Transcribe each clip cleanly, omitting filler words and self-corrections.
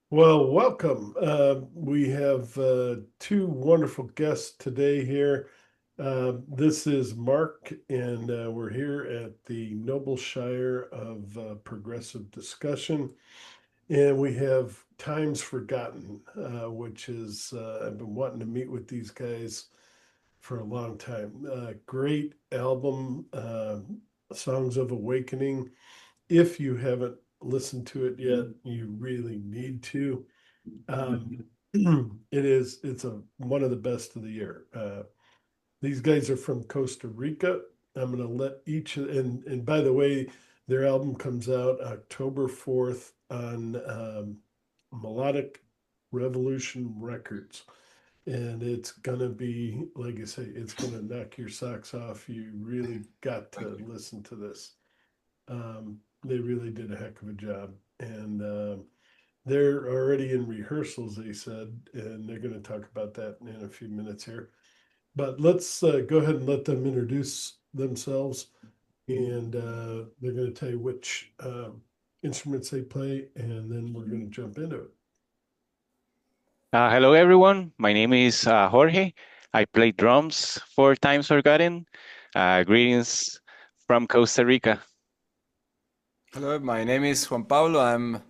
Well, welcome. We have two wonderful guests today here. This is Mark, and we're here at the Noble Shire of Progressive Discussion. And we have Times Forgotten, which is, I've been wanting to meet with these guys for a long time. Great album, Songs of Awakening. If you haven't listened to it yet, you really need to. Um, it's one of the best of the year. These guys are from Costa Rica. I'm gonna let and by the way, their album comes out October 4th on Melodic Revolution Records. And it's gonna be, like I say, it's gonna knock your socks off. You really got to listen to this. They really did a heck of a job. And they're already in rehearsals, they said, and they're going to talk about that in a few minutes here. But let's go ahead and let them introduce themselves, and they're going to tell you which instruments they play, and then we're going to jump into it. Hello, everyone. My name is Jorge. I play drums for Times Forgotten. Greetings from Costa Rica. Hello, my name is Juan Pablo. I'm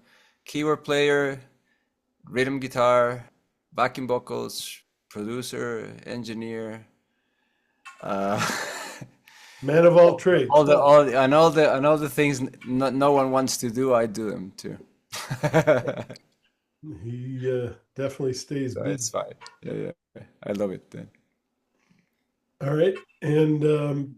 keyboard player, rhythm guitar, backing vocals, producer, engineer. Uh, Man of all trades, all the huh? all and all the things no one wants to do, I do them too. He definitely stays So busy. it's fine. Yeah. I love it then. All right, and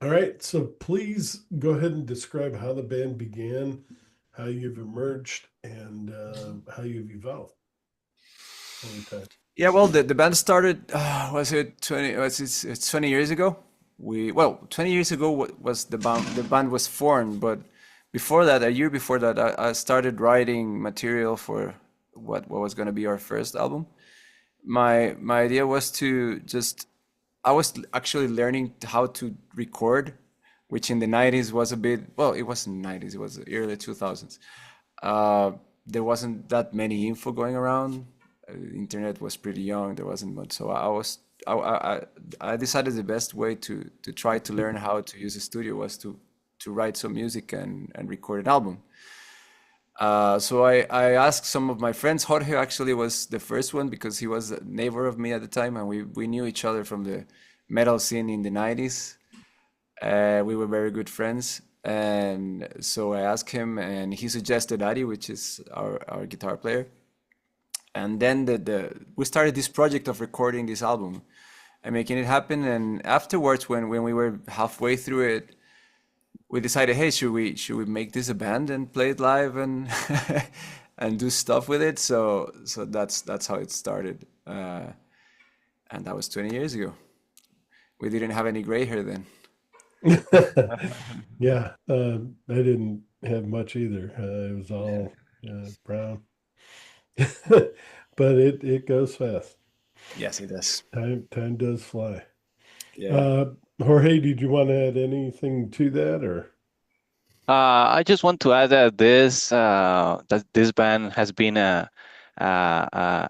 all right, so please go ahead and describe how the band began, how you've emerged, and how you've evolved over time. Yeah, well, the band started. Was it 20? It's 20 years ago. 20 years ago was the band was formed, but before that, a year before that, I started writing material for what was going to be our first album. My idea was to just I was actually learning how to record, which in the 90s was a bit, well, it wasn't 90s, it was early 2000s. Uh, there wasn't that many info going around. Internet was pretty young. There wasn't much. So I decided the best way to try to learn how to use a studio was to write some music and record an album. So I asked some of my friends. Jorge actually was the first one because he was a neighbor of me at the time, and we knew each other from the metal scene in the 90s. We were very good friends. And so I asked him, and he suggested Ari, which is our guitar player. And then we started this project of recording this album and making it happen. And afterwards, when we were halfway through it, we decided, hey, should we make this a band and play it live and and do stuff with it? So that's how it started, and that was 20 years ago. We didn't have any gray hair then. Yeah, I didn't have much either. It was all brown, but it goes fast. Yes, it does. Time does fly. Yeah. Uh, Jorge, did you want to add anything to that, or? I just want to add that this band has been a, a,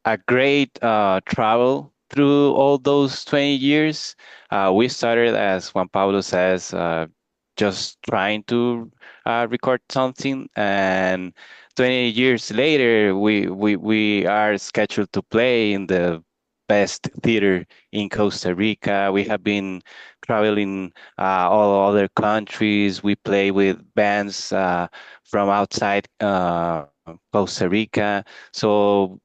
a great travel through all those 20 years. We started, as Juan Pablo says, just trying to record something, and 20 years later, we are scheduled to play in the best theater in Costa Rica. We have been traveling all other countries. We play with bands from outside Costa Rica. So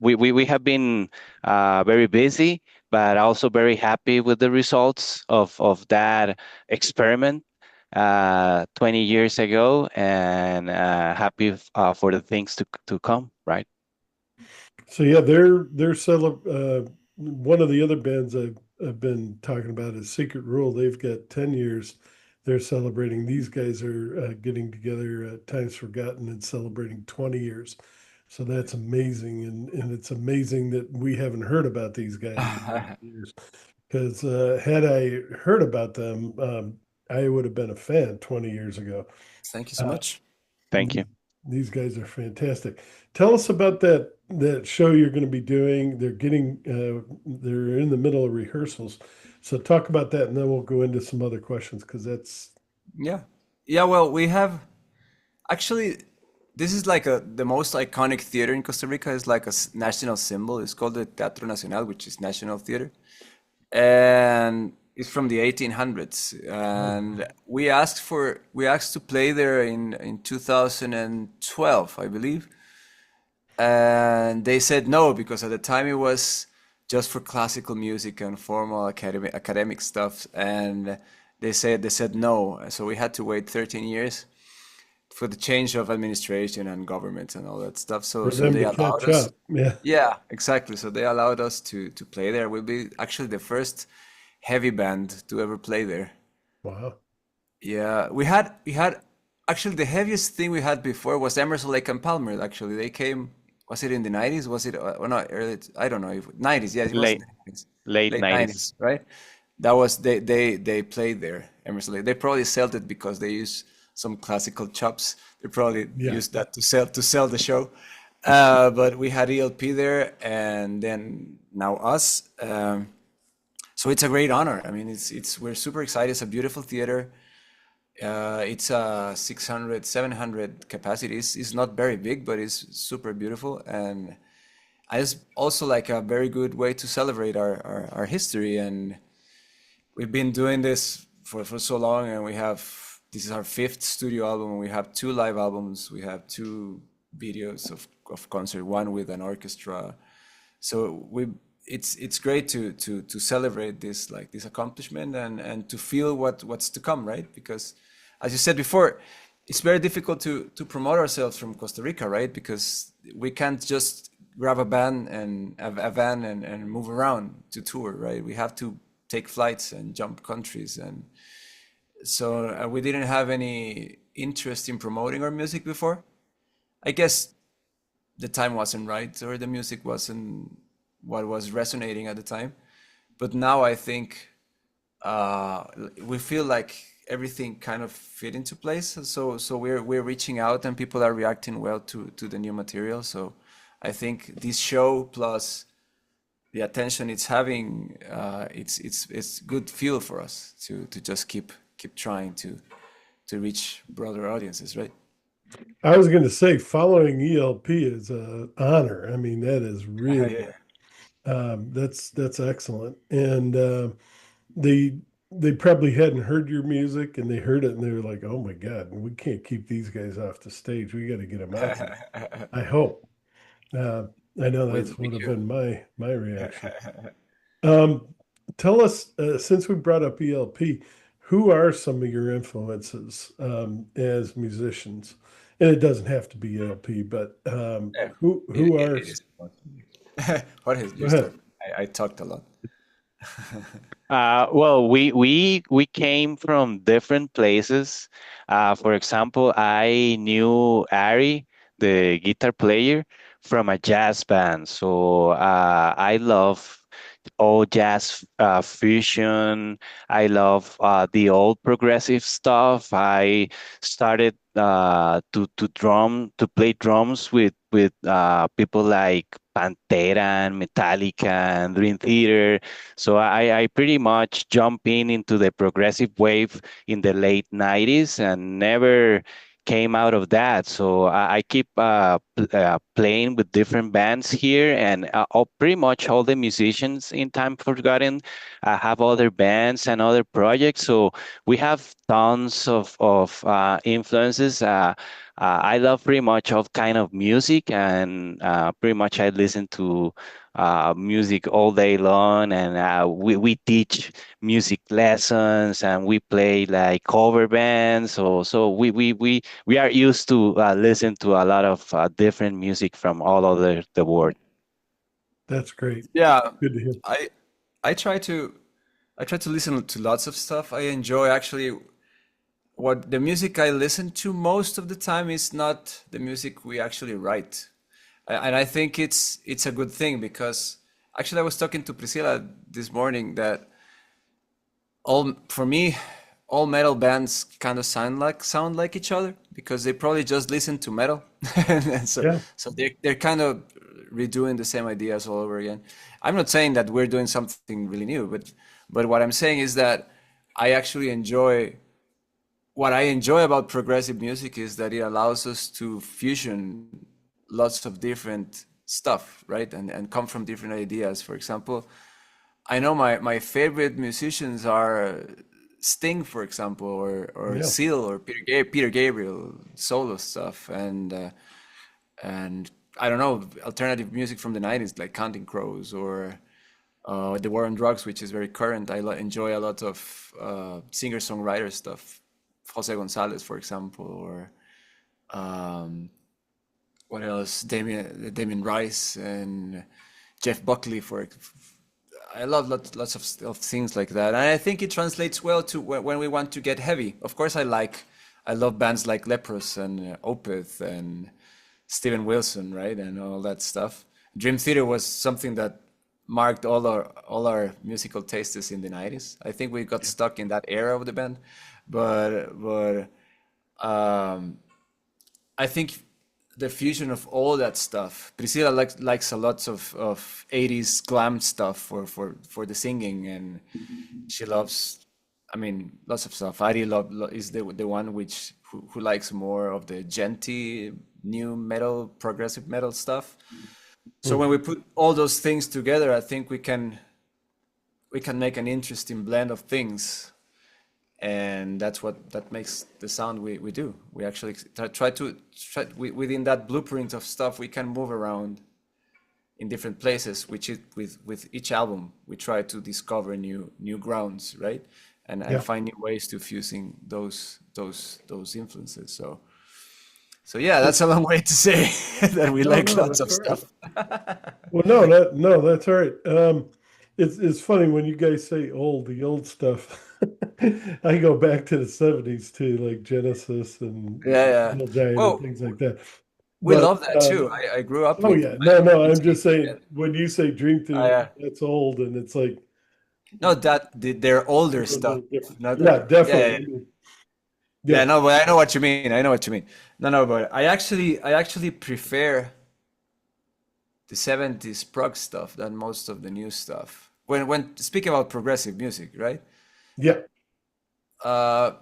we have been very busy, but also very happy with the results of that experiment 20 years ago, and for the things to come, right? So yeah, one of the other bands I've been talking about is Secret Rule. They've got 10 years. They're celebrating. These guys are getting together at Times Forgotten and celebrating 20 years. So that's amazing, and it's amazing that we haven't heard about these guys in years. Because had I heard about them, I would have been a fan 20 years ago. Thank you so Uh, much. Thank you. these guys are fantastic. Tell us about that show you're going to be doing. They're in the middle of rehearsals. So talk about that, and then we'll go into some other questions because that's Yeah. Yeah, well, we have actually this is like the most iconic theater in Costa Rica is like a national symbol. It's called the Teatro Nacional, which is national theater. And it's from the 1800s. And we asked to play there in 2012, I believe. And they said no because at the time it was just for classical music and formal academic stuff. And they said no. So we had to wait 13 years for the change of administration and government and all that stuff. So for so them they to allowed catch us. up. Yeah. Yeah, exactly. So they allowed us to play there. We'll be actually the first heavy band to ever play there. Wow. Yeah, we had actually the heaviest thing we had before was Emerson Lake and Palmer. Actually, they came. Was it in the 90s? Was it or not early? I don't know if 90s. Yeah, it was in late the 90s. late Late 90s, 90s. right? That was they played there. Emerson Lake. They probably sold it because they use some classical chops. They probably Yeah. used that to sell the show. But we had ELP there, and then now us. So it's a great honor. I mean, it's we're super excited. It's a beautiful theater. It's 600, 700 capacities. It's not very big, but it's super beautiful. And it's also like a very good way to celebrate our history. And we've been doing this for so long, and this is our fifth studio album. We have two live albums. We have two videos of concert, one with an orchestra. So it's great to celebrate this accomplishment and to feel what's to come, right? Because as you said before, it's very difficult to promote ourselves from Costa Rica, right? Because we can't just grab a band and a van and move around to tour, right? We have to take flights and jump countries, and so we didn't have any interest in promoting our music before. I guess the time wasn't right or the music wasn't what was resonating at the time. But now I think uh, we feel like everything kind of fit into place. So we're reaching out and people are reacting well to the new material. So I think this show plus the attention it's having, it's good fuel for us to just keep trying to reach broader audiences, right? I was going to say following ELP is an honor. I mean, that is really Yeah. that's excellent. And they they probably hadn't heard your music and they heard it and they were like, "Oh my God, we can't keep these guys off the stage. We got to get them out here." I hope. Uh, I know With that's would have been my you. reaction. Um, Tell us, since we brought up ELP, who are some of your influences as musicians? And it doesn't have to be ELP, but Yeah, who are? it is important. What is Go your ahead. story? I talked a lot. Well, we came from different places. For example, I knew Ari, the guitar player, from a jazz band. So I love all jazz fusion. I love the old progressive stuff. I started to play drums with people like Pantera and Metallica and Dream Theater. So I pretty much jump into the progressive wave in the late 90s and never came out of that. So I keep playing with different bands here, and pretty much all the musicians in Time Forgotten have other bands and other projects. So we have tons of influences. I love pretty much all kind of music, and pretty much I listen to music all day long, and we teach music lessons, and we play like cover bands. So we are used to listen to a lot of different music from all over the world. That's great. Yeah, Good to hear. I I try to I try to listen to lots of stuff. I enjoy actually what the music I listen to most of the time is not the music we actually write. And I think it's a good thing because actually I was talking to Priscilla this morning that all for me all metal bands kind of sound like each other because they probably just listen to metal, and Yeah. so they're kind of redoing the same ideas all over again. I'm not saying that we're doing something really new, but what I'm saying is that I actually enjoy what I enjoy about progressive music is that it allows us to fusion lots of different stuff, right? And come from different ideas. For example, I know my favorite musicians are Sting, for example, or Yeah. Seal or Peter Gabriel solo stuff, and I don't know, alternative music from the 90s like Counting Crows or The War on Drugs, which is very current. Enjoy a lot of singer-songwriter stuff, Jose Gonzalez, for example, or um, what else? Damien Rice and Jeff Buckley for I love lots of things like that, and I think it translates well to when we want to get heavy. Of course, I love bands like Leprous and Opeth and Steven Wilson, right, and all that stuff. Dream Theater was something that marked all our musical tastes in the 90s. I think we got stuck in that era of the band, but um, I think the fusion of all that stuff. Priscilla likes a lot of 80s glam stuff for the singing, and she loves, I mean, lots of stuff. Is the one who likes more of the genty new metal, progressive metal stuff. So when we Mhm. put all those things together, I think we can make an interesting blend of things, and that makes the sound we do. We actually within that blueprint of stuff we can move around in different places, which is with each album we try to discover new grounds, right, and Yeah. find new ways to fusing those influences. So yeah, that's a long way to say that we No, like no, lots that's of all right. stuff. Well, no, that's all right. It's funny when you guys say old, the old stuff. I go back to the 70s too, like Genesis and Yeah, yeah. Little Giant and Well, things like that. we But love that too. I grew up oh with yeah, no, I'm just ET. saying when you say Dream Theater, Yeah. that's old, and it's like No, their older a stuff. little different. Not Yeah, yeah, yeah, definitely. yeah. Yeah, No, but I know what you mean. I know what you mean. No, but I actually prefer the 70s prog stuff than most of the new stuff. When speaking about progressive music, right? yeah, Uh,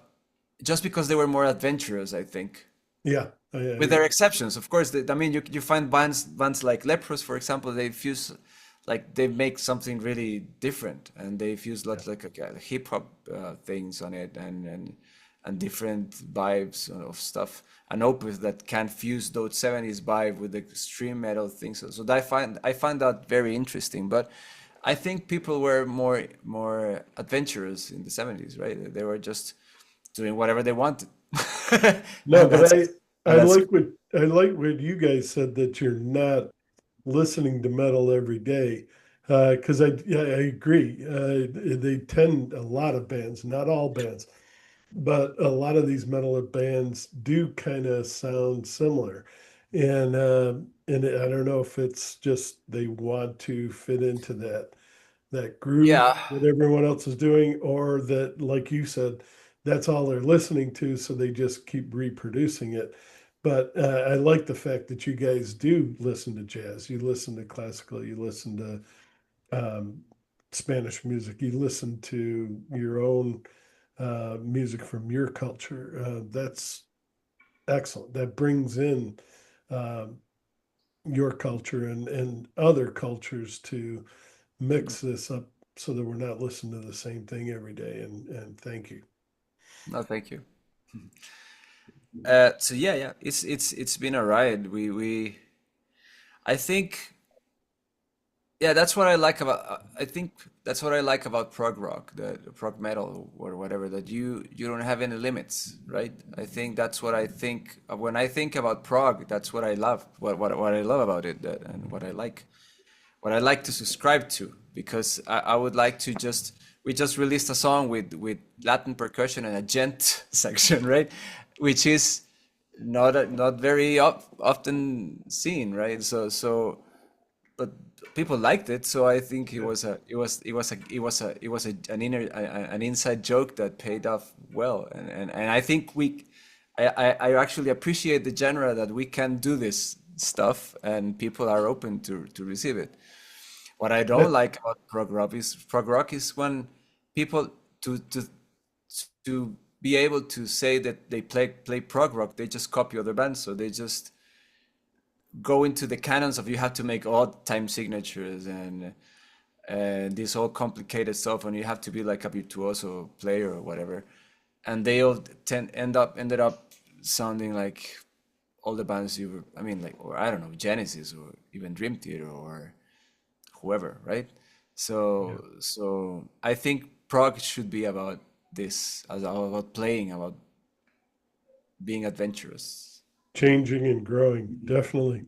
just because they were more adventurous, I think. yeah. I With their agree. exceptions, of course. I mean, you find bands like Leprous, for example, they fuse like they make something really different, and they fuse Yeah. lots like hip hop things on it, and different vibes of stuff. And Opeth that can fuse those 70s vibe with the extreme metal things. So I find that very interesting. But I think people were more adventurous in the 70s, right? They were just doing whatever they wanted, No, and but and that's I like what you guys said that you're not listening to metal every day. Because yeah, I agree. They tend a lot of bands, not all bands, but a lot of these metal bands do kind of sound similar. And I don't know if it's just they want to fit into that groove yeah. that everyone else is doing, or that, like you said, that's all they're listening to, so they just keep reproducing it. But I like the fact that you guys do listen to jazz, you listen to classical, you listen to Spanish music, you listen to your own music from your culture. That's excellent. That brings in um, your culture and other cultures to mix this up so that we're not listening to the same thing every day. And thank you. No, thank you. So yeah, it's been a ride. I think yeah, that's what I like about. I think that's what I like about prog rock, the prog metal or whatever. That you don't have any limits, right? I think that's what I think when I think about prog. That's what I love. What I love about it, and what I like to subscribe to, because I would like to just we just released a song with Latin percussion and a gent section, right? Which is not very often seen, right? So but people liked it, so I think it was an an inside joke that paid off well, and I think I actually appreciate the genre that we can do this stuff and people are open to receive it. What I Yeah, don't like about prog rock is when people to be able to say that they play prog rock, they just copy other bands, so they just go into the canons of you have to make odd time signatures and this all complicated stuff, and you have to be like a virtuoso player or whatever, and they all ended up sounding like all the bands you were, I mean, like, or I don't know, Genesis or even Dream Theater or whoever, right? yeah. So I think prog should be about this, about playing, about being adventurous. Changing and growing, definitely.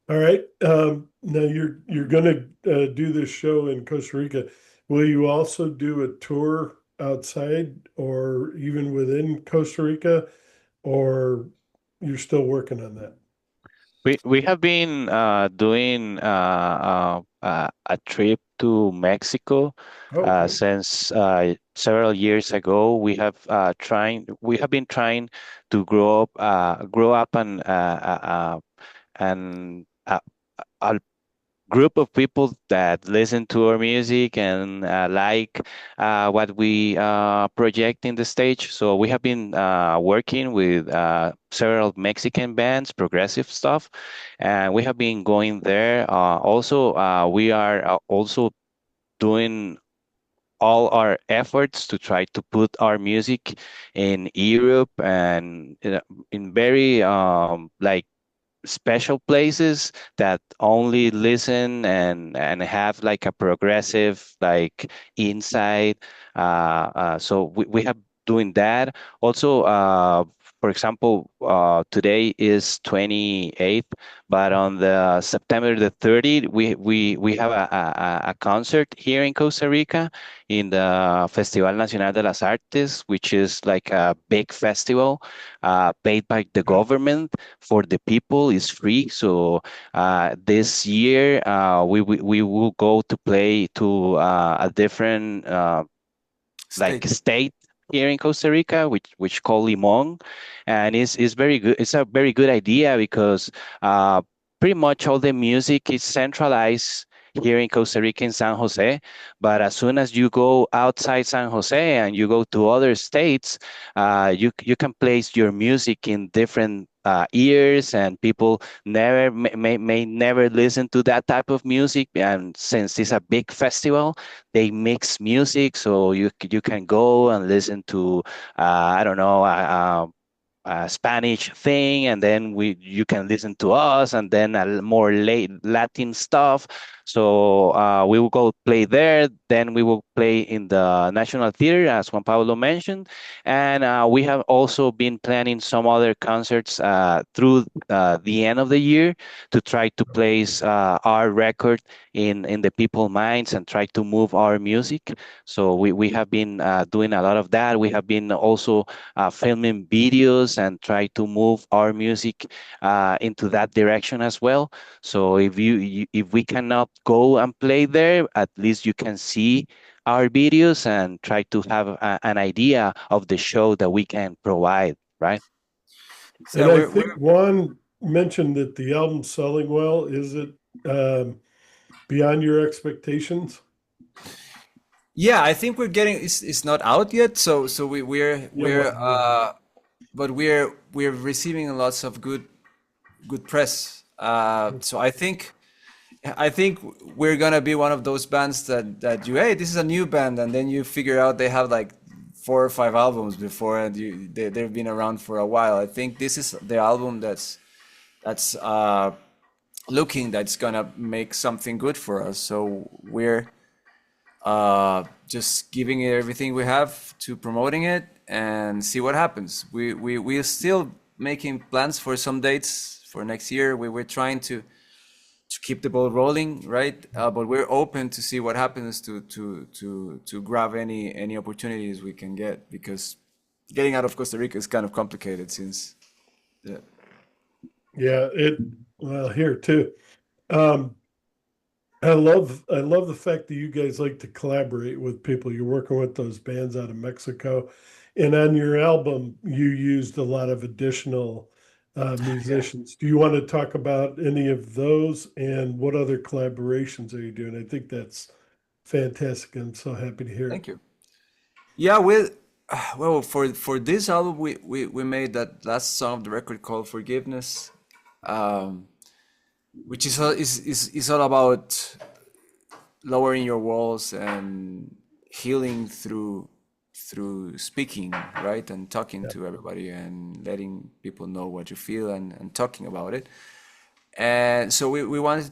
All right. Now you're gonna do this show in Costa Rica. Will you also do a tour outside or even within Costa Rica, or you're still working on that? We have been doing a trip to Mexico Okay. since several years ago. We have been trying to grow up and a group of people that listen to our music and like what we project in the stage. So we have been working with several Mexican bands, progressive stuff, and we have been going there. Also, we are also doing all our efforts to try to put our music in Europe and in very like special places that only listen and have like a progressive like insight. So we have doing that. Also, for example, today is 28th, but on the September the 30th, we have a concert here in Costa Rica in the Festival Nacional de las Artes, which is like a big festival paid by the government for the people. Is free. So this year we will go to play to a different like State. state here in Costa Rica, which called Limon, and it's very good. It's a very good idea because uh, pretty much all the music is centralized here in Costa Rica in San Jose. But as soon as you go outside San Jose and you go to other states, you can place your music in different ears, and people may never listen to that type of music. And since it's a big festival, they mix music, so you can go and listen to I don't know, Spanish thing, and then we you can listen to us, and then more late Latin stuff. So we will go play there. Then we will play in the National Theater, as Juan Pablo mentioned, and we have also been planning some other concerts through the end of the year to try to place our record in the people minds and try to move our music. So we have been doing a lot of that. We have been also filming videos and try to move our music into that direction as well. So if we cannot go and play there, at least you can see our videos and try to have an idea of the show that we can provide, right? Yeah, And I think Juan mentioned that the album's selling well. Is it beyond your expectations? yeah, I think we're getting, it's not out yet, so Yeah, well, but we're receiving lots of good press. So I think we're gonna be one of those bands that you, hey, this is a new band, and then you figure out they have like 4 or 5 albums before, and they've been around for a while. I think this is the album that's looking that's gonna make something good for us. So we're just giving it everything we have to promoting it and see what happens. We're still making plans for some dates for next year. We're trying to keep the ball rolling, right? But we're open to see what happens to grab any opportunities we can get, because getting out of Costa Rica is kind of complicated since yeah. yeah, well, here too. Um, I love the fact that you guys like to collaborate with people. You're working with those bands out of Mexico, and on your album, you used a lot of additional Yeah. musicians. Do you want to talk about any of those and what other collaborations are you doing? I think that's fantastic. I'm so happy to hear it. Thank you. Yeah, well, for this album, we made that last song of the record called "Forgiveness," um, which is all about lowering your walls and healing through speaking, right, and talking Yeah. to everybody and letting people know what you feel and talking about it. And so we wanted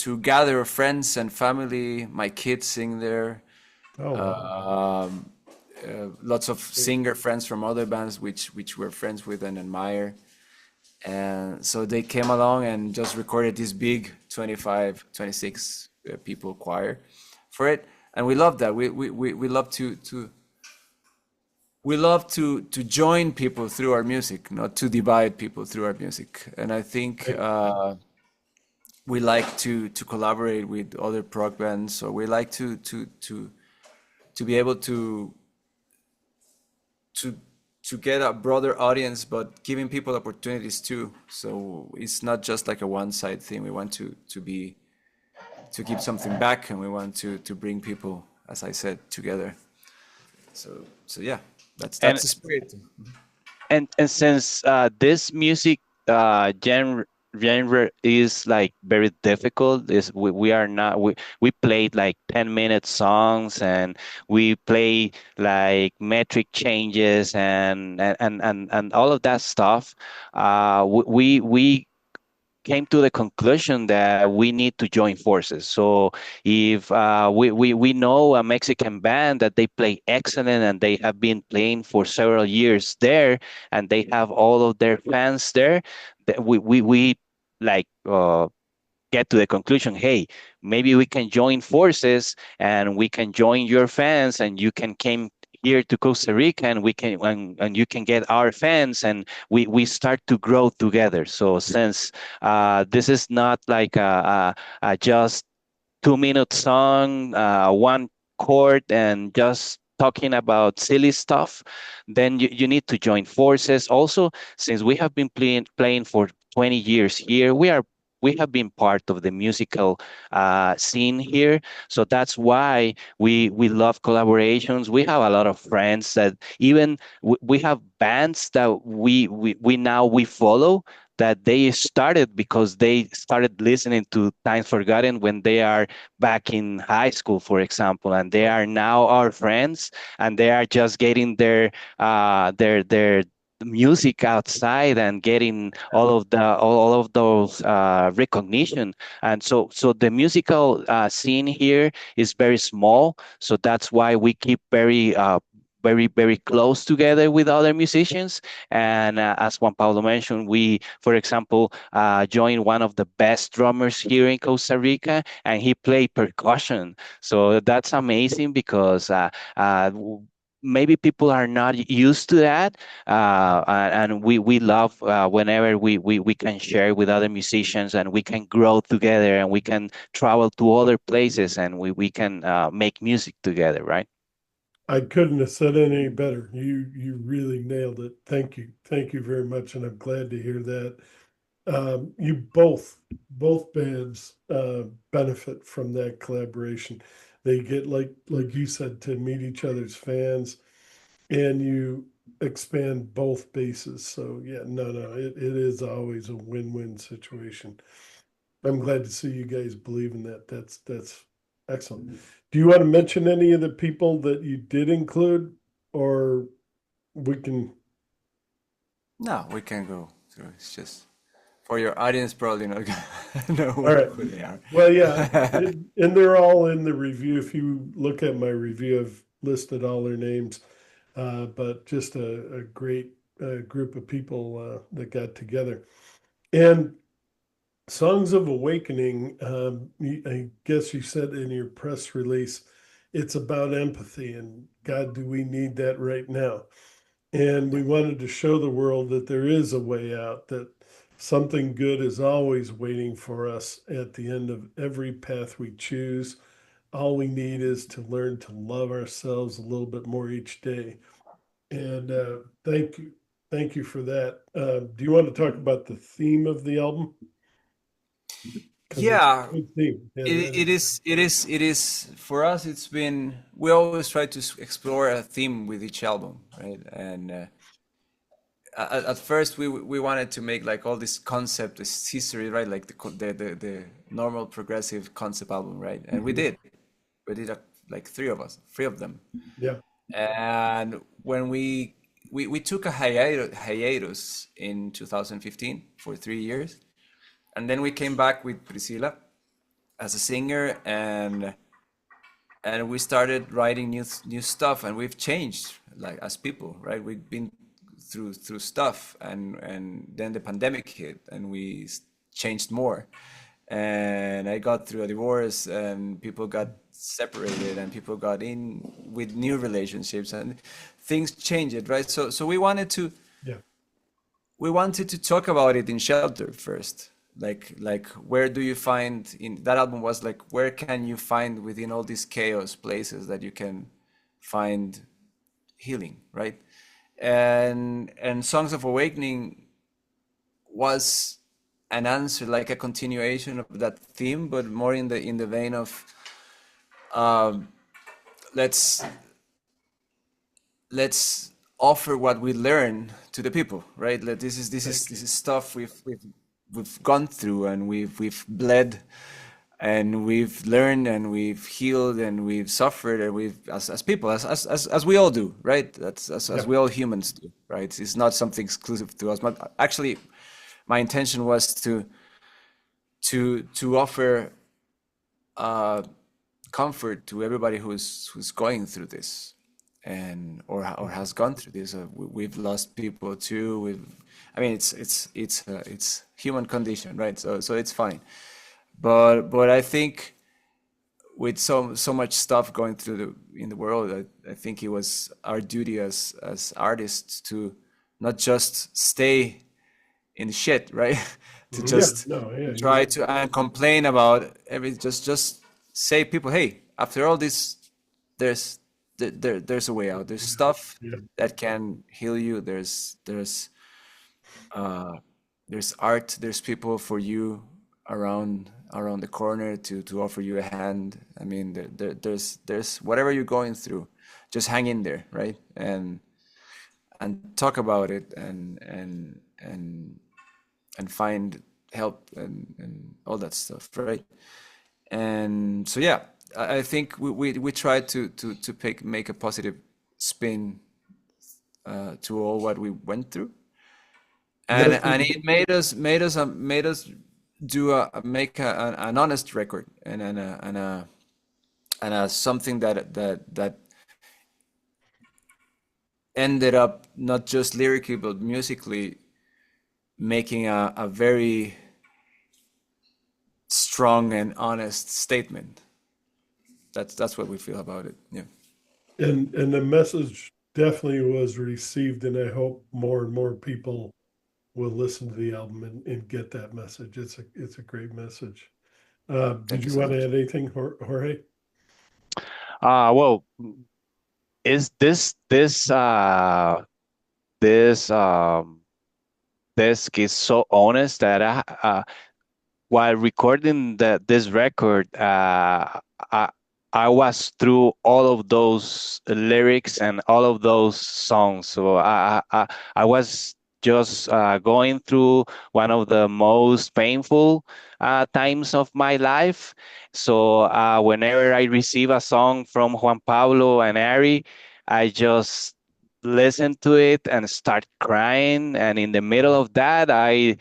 to gather friends and family. My kids sing there. Oh, wow. Um, Lots of singer friends from other bands which we're friends with and admire. And so they came along and just recorded this big 25, 26 people choir for it. And we love that. We love to join people through our music, not to divide people through our music. And I think Right. we like to collaborate with other prog bands, so we like to be able to to get a broader audience, but giving people opportunities too. So it's not just like a one-side thing. We want to give something back, and we want to bring people, as I said, together. So yeah, And that's the spirit. and since this music genre is like very difficult, is we are not we played like 10-minute songs, and we play like metric changes and all of that stuff. We came to the conclusion that we need to join forces. So if we know a Mexican band that they play excellent and they have been playing for several years there, and they have all of their fans there, that we like get to the conclusion, hey, maybe we can join forces and we can join your fans, and you can come here to Costa Rica, and we can and you can get our fans, and we start to grow together. So since this is not like a just 2-minute song, one chord, and just talking about silly stuff, then you need to join forces. Also, since we have been playing for 20 years here, we have been part of the musical scene here. So that's why we love collaborations. We have a lot of friends that even we have bands that we now we follow, that they started because they started listening to Times Forgotten when they are back in high school, for example, and they are now our friends, and they are just getting their music outside and getting all of those recognition. And so the musical scene here is very small, so that's why we keep very close together with other musicians. And as Juan Pablo mentioned, we, for example, joined one of the best drummers here in Costa Rica, and he played percussion. So that's amazing because maybe people are not used to that, and we love whenever we can share with other musicians, and we can grow together, and we can travel to other places, and we can make music together, right? I couldn't have said it any better. You really nailed it. Thank you very much, and I'm glad to hear that. You both bands benefit from that collaboration. They get like you said, to meet each other's fans, and you expand both bases. So yeah, no, it is always a win-win situation. I'm glad to see you guys believe in that. That's excellent. Do you want to mention any of the people that you did include, or we can? No, we can go through. It's just for your audience, probably not gonna know All right. who they are. Well, yeah, and they're all in the review. If you look at my review, I've listed all their names. But just a great group of people that got together. And Songs of Awakening, I guess you said in your press release, it's about empathy. And God, do we need that right now? And we wanted to show the world that there is a way out, that something good is always waiting for us at the end of every path we choose. All we need is to learn to love ourselves a little bit more each day. And thank you for that. Do you want to talk about the theme of the album? Because it's Yeah, a good theme. it is for us. It's been, we always try to explore a theme with each album, right? And at first we wanted to make like all this concept, this history, right? Like the normal progressive concept album, right? And we did like three of them. Yeah. And when we took a hiatus in 2015 for 3 years, and then we came back with Priscilla as a singer, and we started writing new stuff, and we've changed like as people, right? We've been through stuff, and then the pandemic hit, and we changed more. And I got through a divorce, and people got separated, and people got in with new relationships, and things changed, right? So Yeah. we wanted to talk about it in Shelter first. Like where do you find, in that album was like, where can you find within all these chaos places that you can find healing, right? And Songs of Awakening was an answer, like a continuation of that theme, but more in the vein of um, let's let's offer what we learn to the people, right? Like this is stuff we've gone through, and we've bled, and we've learned, and we've healed, and we've suffered, and we've as people, as we all do, right? That's as Yeah. we all humans do, right? It's not something exclusive to us. But actually, my intention was to offer uh, comfort to everybody who's going through this, and or has gone through this. We've lost people too. I mean, it's human condition, right? So it's fine. But I think with so much stuff going through in the world, I think it was our duty as artists to not just stay in the shit, right? To Yeah. just No. Yeah. try to and complain about every, just say people, hey, after all this, there's a way out. There's stuff Yeah. that can heal you. Uh, there's art. There's people for you around the corner to offer you a hand. I mean, there's whatever you're going through, just hang in there, right? And talk about it, and find help, and all that stuff, right? And so yeah, I think we try to make a positive spin to all what we went through, and Yes. it made us do make an honest record, and a something that ended up not just lyrically but musically making a very strong and honest statement. That's what we feel about it. Yeah. And the message definitely was received, and I hope more and more people will listen to the album and get that message. It's a great message. Did Thank you you so want to much. add anything, Jorge? Well, is this disc is so honest that while recording this record, I, I was through all of those lyrics and all of those songs. So I was just going through one of the most painful times of my life. So whenever I receive a song from Juan Pablo and Ari, I just listen to it and start crying. And in the middle of that, I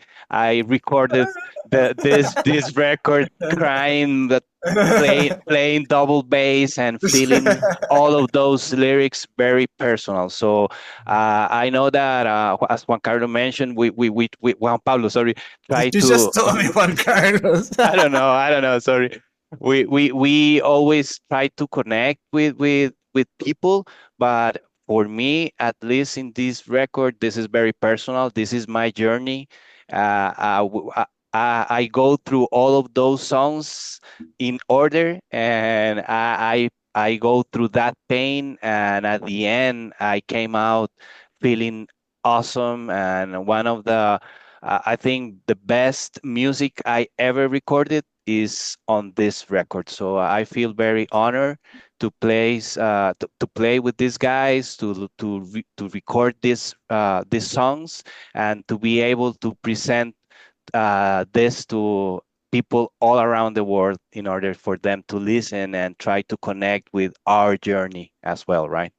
recorded this record crying, but playing double bass and feeling all of those lyrics very personal. So I know that as Juan Carlos mentioned, we Juan Pablo, sorry, try You to just told me Juan Carlos. I don't know, sorry. We always try to connect with people, but for me, at least in this record, this is very personal. This is my journey, I go through all of those songs in order, and I go through that pain, and at the end, I came out feeling awesome. And one of the, I think the best music I ever recorded is on this record. So I feel very honored to play with these guys, to record these songs, and to be able to present this to people all around the world in order for them to listen and try to connect with our journey as well, right?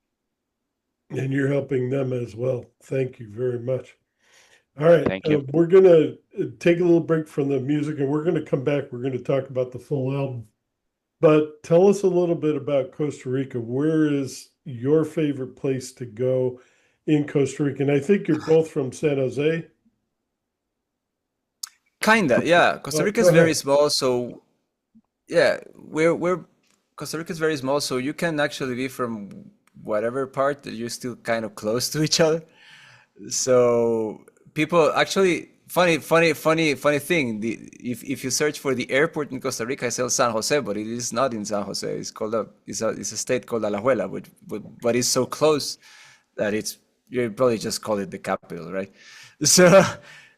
And you're helping them as well. Thank you very much. All right, Thank you. we're gonna take a little break from the music, and we're gonna come back. We're gonna talk about the full album. But tell us a little bit about Costa Rica. Where is your favorite place to go in Costa Rica? And I think you're both from San Jose. Kinda, yeah. Costa Oh, Rica go is very ahead. small, so yeah, we're Costa Rica is very small, so you can actually be from whatever part that you're still kind of close to each other. So people actually funny thing. If you search for the airport in Costa Rica, it says San Jose, but it is not in San Jose. It's a state called Alajuela, but it's so close that it's you probably just call it the capital, right? So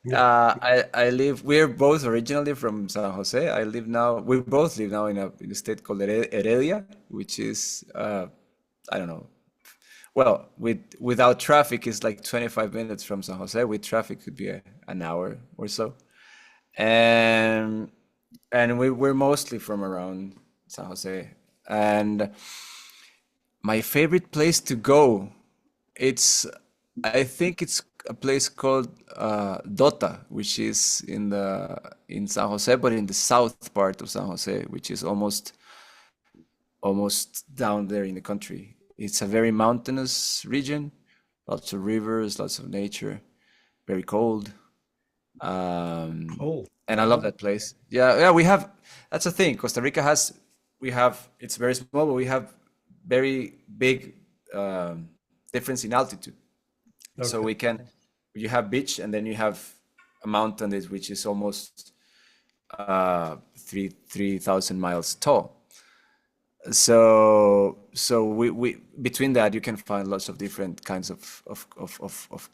Yeah. I live. We're both originally from San Jose. I live now. We both live now in a state called Heredia, which is I don't know. Well, without traffic, it's like 25 minutes from San Jose. With traffic, could be an hour or so. And we're mostly from around San Jose. And my favorite place to go, it's I think it's a place called Dota, which is in San Jose, but in the south part of San Jose, which is almost down there in the country. It's a very mountainous region, lots of rivers, lots of nature, very cold. Um, Oh, and I love that place. Yeah, yeah, that's the thing. Costa Rica it's very small, but we have very big difference in altitude. So okay. you have beach and then you have a mountain which is almost 3,000 miles tall. So we between that you can find lots of different kinds of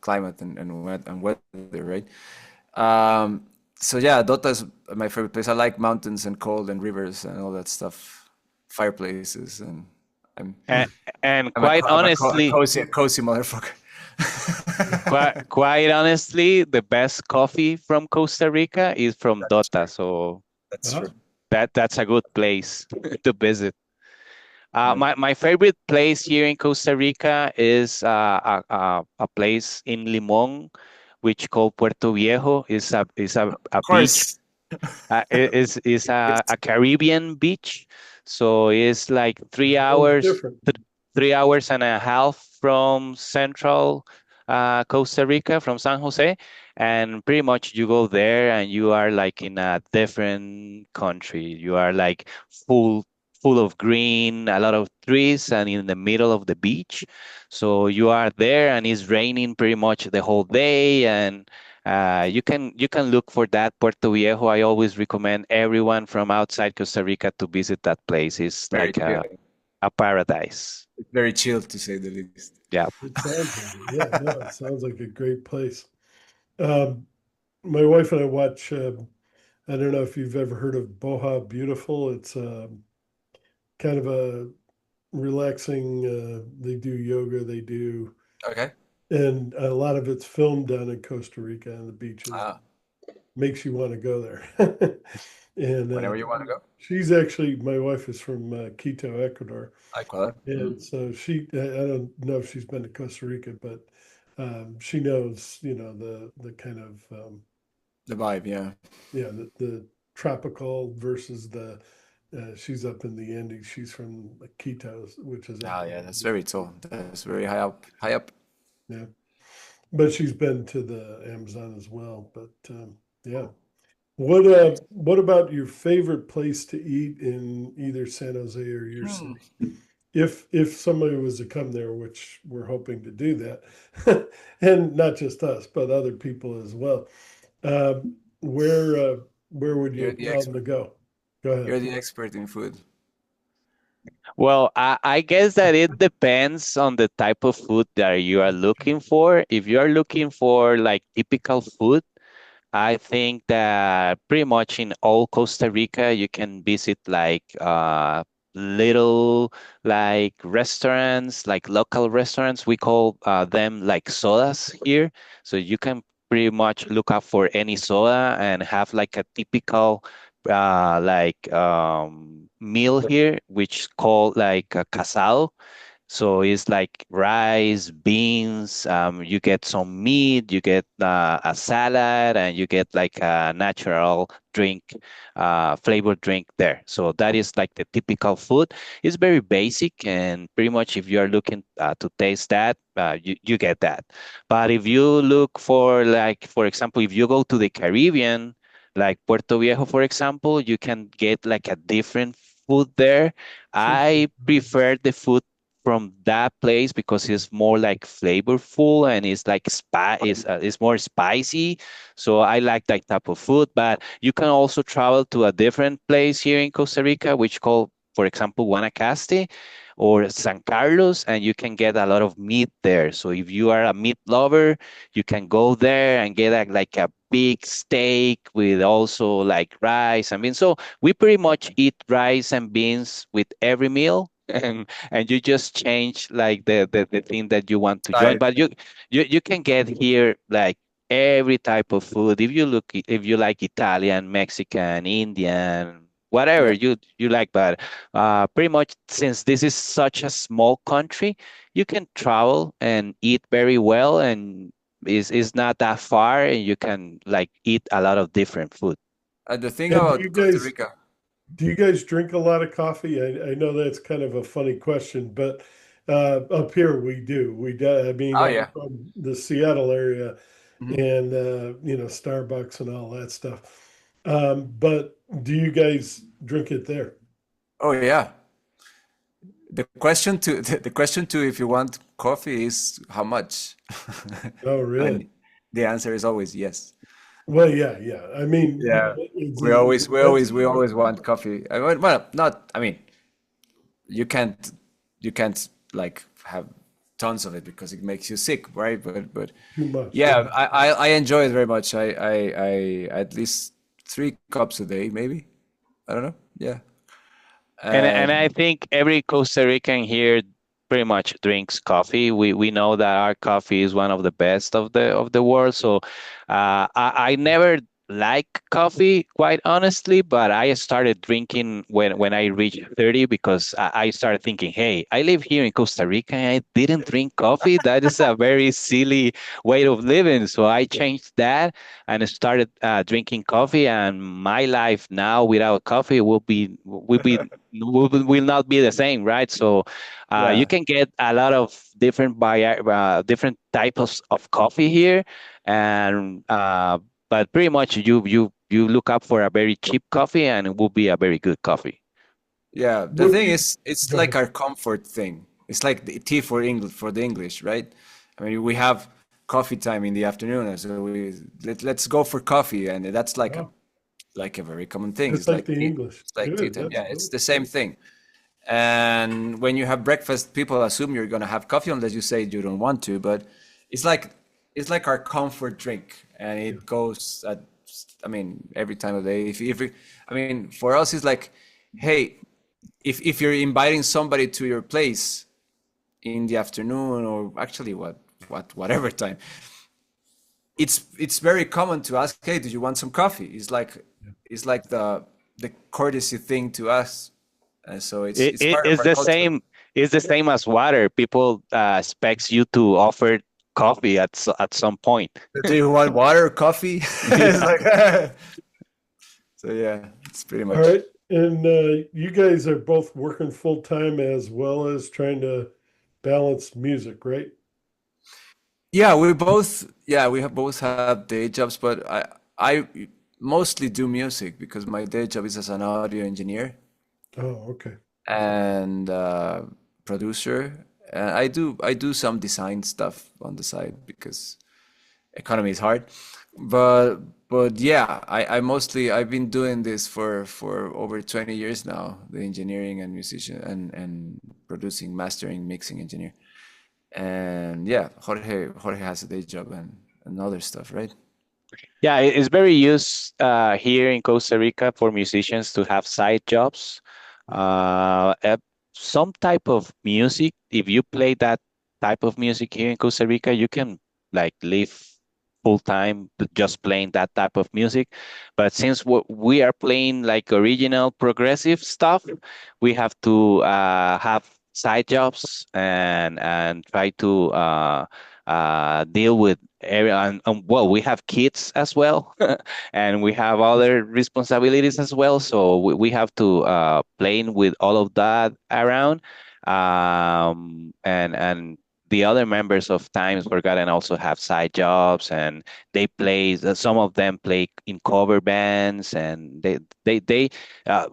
climate and weather, right? So yeah, Dota is my favorite place. I like mountains and cold and rivers and all that stuff, fireplaces, and I'm And, and I'm a, quite co- I'm a, co- a honestly, cozy motherfucker. quite honestly, the best coffee from Costa Rica is from That's Dota. true. So That's Ah, true. that's a good place to visit. Yeah. My favorite place here in Costa Rica is a place in Limón, which called Puerto Viejo. Is a Of beach. course. Is Yes. a Caribbean beach. So it's like sounds different. 3 hours and a half from central Costa Rica, from San Jose, and pretty much you go there and you are like in a different country. You are like full of green, a lot of trees, and in the middle of the beach. So you are there, and it's raining pretty much the whole day, and you can look for that Puerto Viejo. I always recommend everyone from outside Costa Rica to visit that place. It's Very like chill. a paradise. Very chill to say the least. Yeah. It sounds like it. Yeah, no, it sounds like a great place. Um, my wife and I watch. I don't know if you've ever heard of Boha Beautiful. It's kind of a relaxing. They do yoga. They do, Okay. and a lot of it's filmed down in Costa Rica on the beaches. Ah, Makes you want to go there. And whenever you want to go. she's actually, my wife is from Quito, Ecuador. Ecuador. And so I don't know if she's been to Costa Rica, but she knows, the kind of, The vibe, yeah. yeah, the tropical versus she's up in the Andes. She's from Quito, which is Ah, up, yeah, that's very tall. That's very high up. High up. yeah. But she's been to the Amazon as well. But yeah. What about your favorite place to eat in either San Jose or your Hmm. city? If somebody was to come there, which we're hoping to do that, and not just us, but other people as well. Where would You're you the tell them to expert. go? Go ahead. You're the expert in food. Well, I guess that it depends on the type of food that you are looking for. If you are looking for like typical food, I think that pretty much in all Costa Rica, you can visit like little like restaurants, like local restaurants. We call them like sodas here. So you can pretty much look up for any soda and have like a typical meal here, which is called like a casado. So it's like rice, beans, you get some meat, you get a salad, and you get like a natural drink, flavored drink there. So that is like the typical food. It's very basic, and pretty much if you are looking to taste that, you get that. But if you look for like, for example, if you go to the Caribbean, like Puerto Viejo, for example, you can get like a different food there. Seafood. I prefer the food from that place because it's more like flavorful and it's like it's more spicy. So I like that type of food. But you can also travel to a different place here in Costa Rica, which called, for example, Guanacaste or San Carlos, and you can get a lot of meat there. So if you are a meat lover, you can go there and get like a big steak with also like rice. I mean, so we pretty much eat rice and beans with every meal. And you just change like the thing that you want to join. Side. But you can get here like every type of food. If you like Italian, Mexican, Indian, whatever Yeah. you like. But pretty much since this is such a small country, you can travel and eat very well, and is not that far, and you can like eat a lot of different food. The thing And about Costa Rica. do you guys drink a lot of coffee? I know that's kind of a funny question, but up here we do. I mean, Oh I'm yeah. from the Seattle area, Mhm. and Starbucks and all that stuff. But do you guys drink it there? Oh yeah. The question to if you want coffee is how much, Oh, really? and the answer is always yes. Well, yeah, yeah. I mean, Yeah. it's We expensive. we always want coffee. Well, not. I mean, you can't you can't like have tons of it because it makes you sick, right? But Too much. yeah, Yeah. I enjoy it very much. I at least 3 cups a day, maybe. I don't know. Yeah. And I And think every Costa Rican here pretty much drinks coffee. We know that our coffee is one of the best of the world. So I never like coffee, quite honestly, but I started drinking when I reached 30 because I started thinking, hey, I live here in Costa Rica and I didn't drink coffee. That is a very silly way of living. So I changed that and started drinking coffee, and my life now without coffee will not be the same, right? So you yeah. can get a lot of different types of coffee here, and but pretty much you look up for a very cheap coffee, and it will be a very good coffee. Yeah, the What do thing you, is, it's Go like ahead. our comfort thing. It's like the tea for English for the English, right? I mean, we have coffee time in the afternoon, and so let's go for coffee, and that's Oh, like a very common thing. just It's like like the tea. English. It's like tea Good. time. That's Yeah, it's cool. the same thing. And when you have breakfast, people assume you're gonna have coffee unless you say you don't want to. But it's like it's like our comfort drink, and Yeah. it goes at I mean every time of day. I mean, for us, it's like, hey, if you're inviting somebody to your place in the afternoon or actually whatever time, it's very common to ask, hey, do you want some coffee? It's like the courtesy thing to us, and so it's It part of is our the culture. same. It's the same as water. People expects you to offer coffee at some point. Do you want water or coffee? It's Yeah. like so yeah, it's pretty All much. right. And you guys are both working full time as well as trying to balance music, right? Yeah, we have both have day jobs, but I mostly do music because my day job is as an audio engineer Oh, okay. and producer. And I do some design stuff on the side because economy is hard. But yeah, I've been doing this for over 20 years now, the engineering and musician and producing, mastering, mixing engineer. And yeah, Jorge has a day job and other stuff, right? Yeah, it's very used here in Costa Rica for musicians to have side jobs. Some type of music, if you play that type of music here in Costa Rica, you can like live full time just playing that type of music. But since we are playing like original progressive stuff, we have to have side jobs and try to deal with area and well, we have kids as well, and we have other responsibilities as well. So we have to playing with all of that around, and the other members of Times Forgotten also have side jobs, and they play. Some of them play in cover bands, and they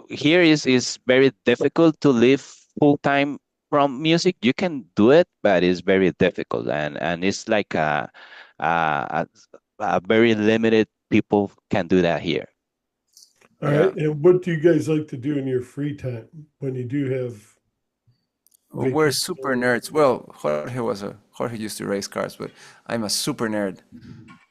here is very difficult to live full time from music. You can do it, but it's very difficult, and it's like a, a very limited people can do that here. All Yeah. right. And what do you guys like to do in your free time when you do have Well, we're vacation? super nerds. Well, Jorge used to race cars, but I'm a super nerd.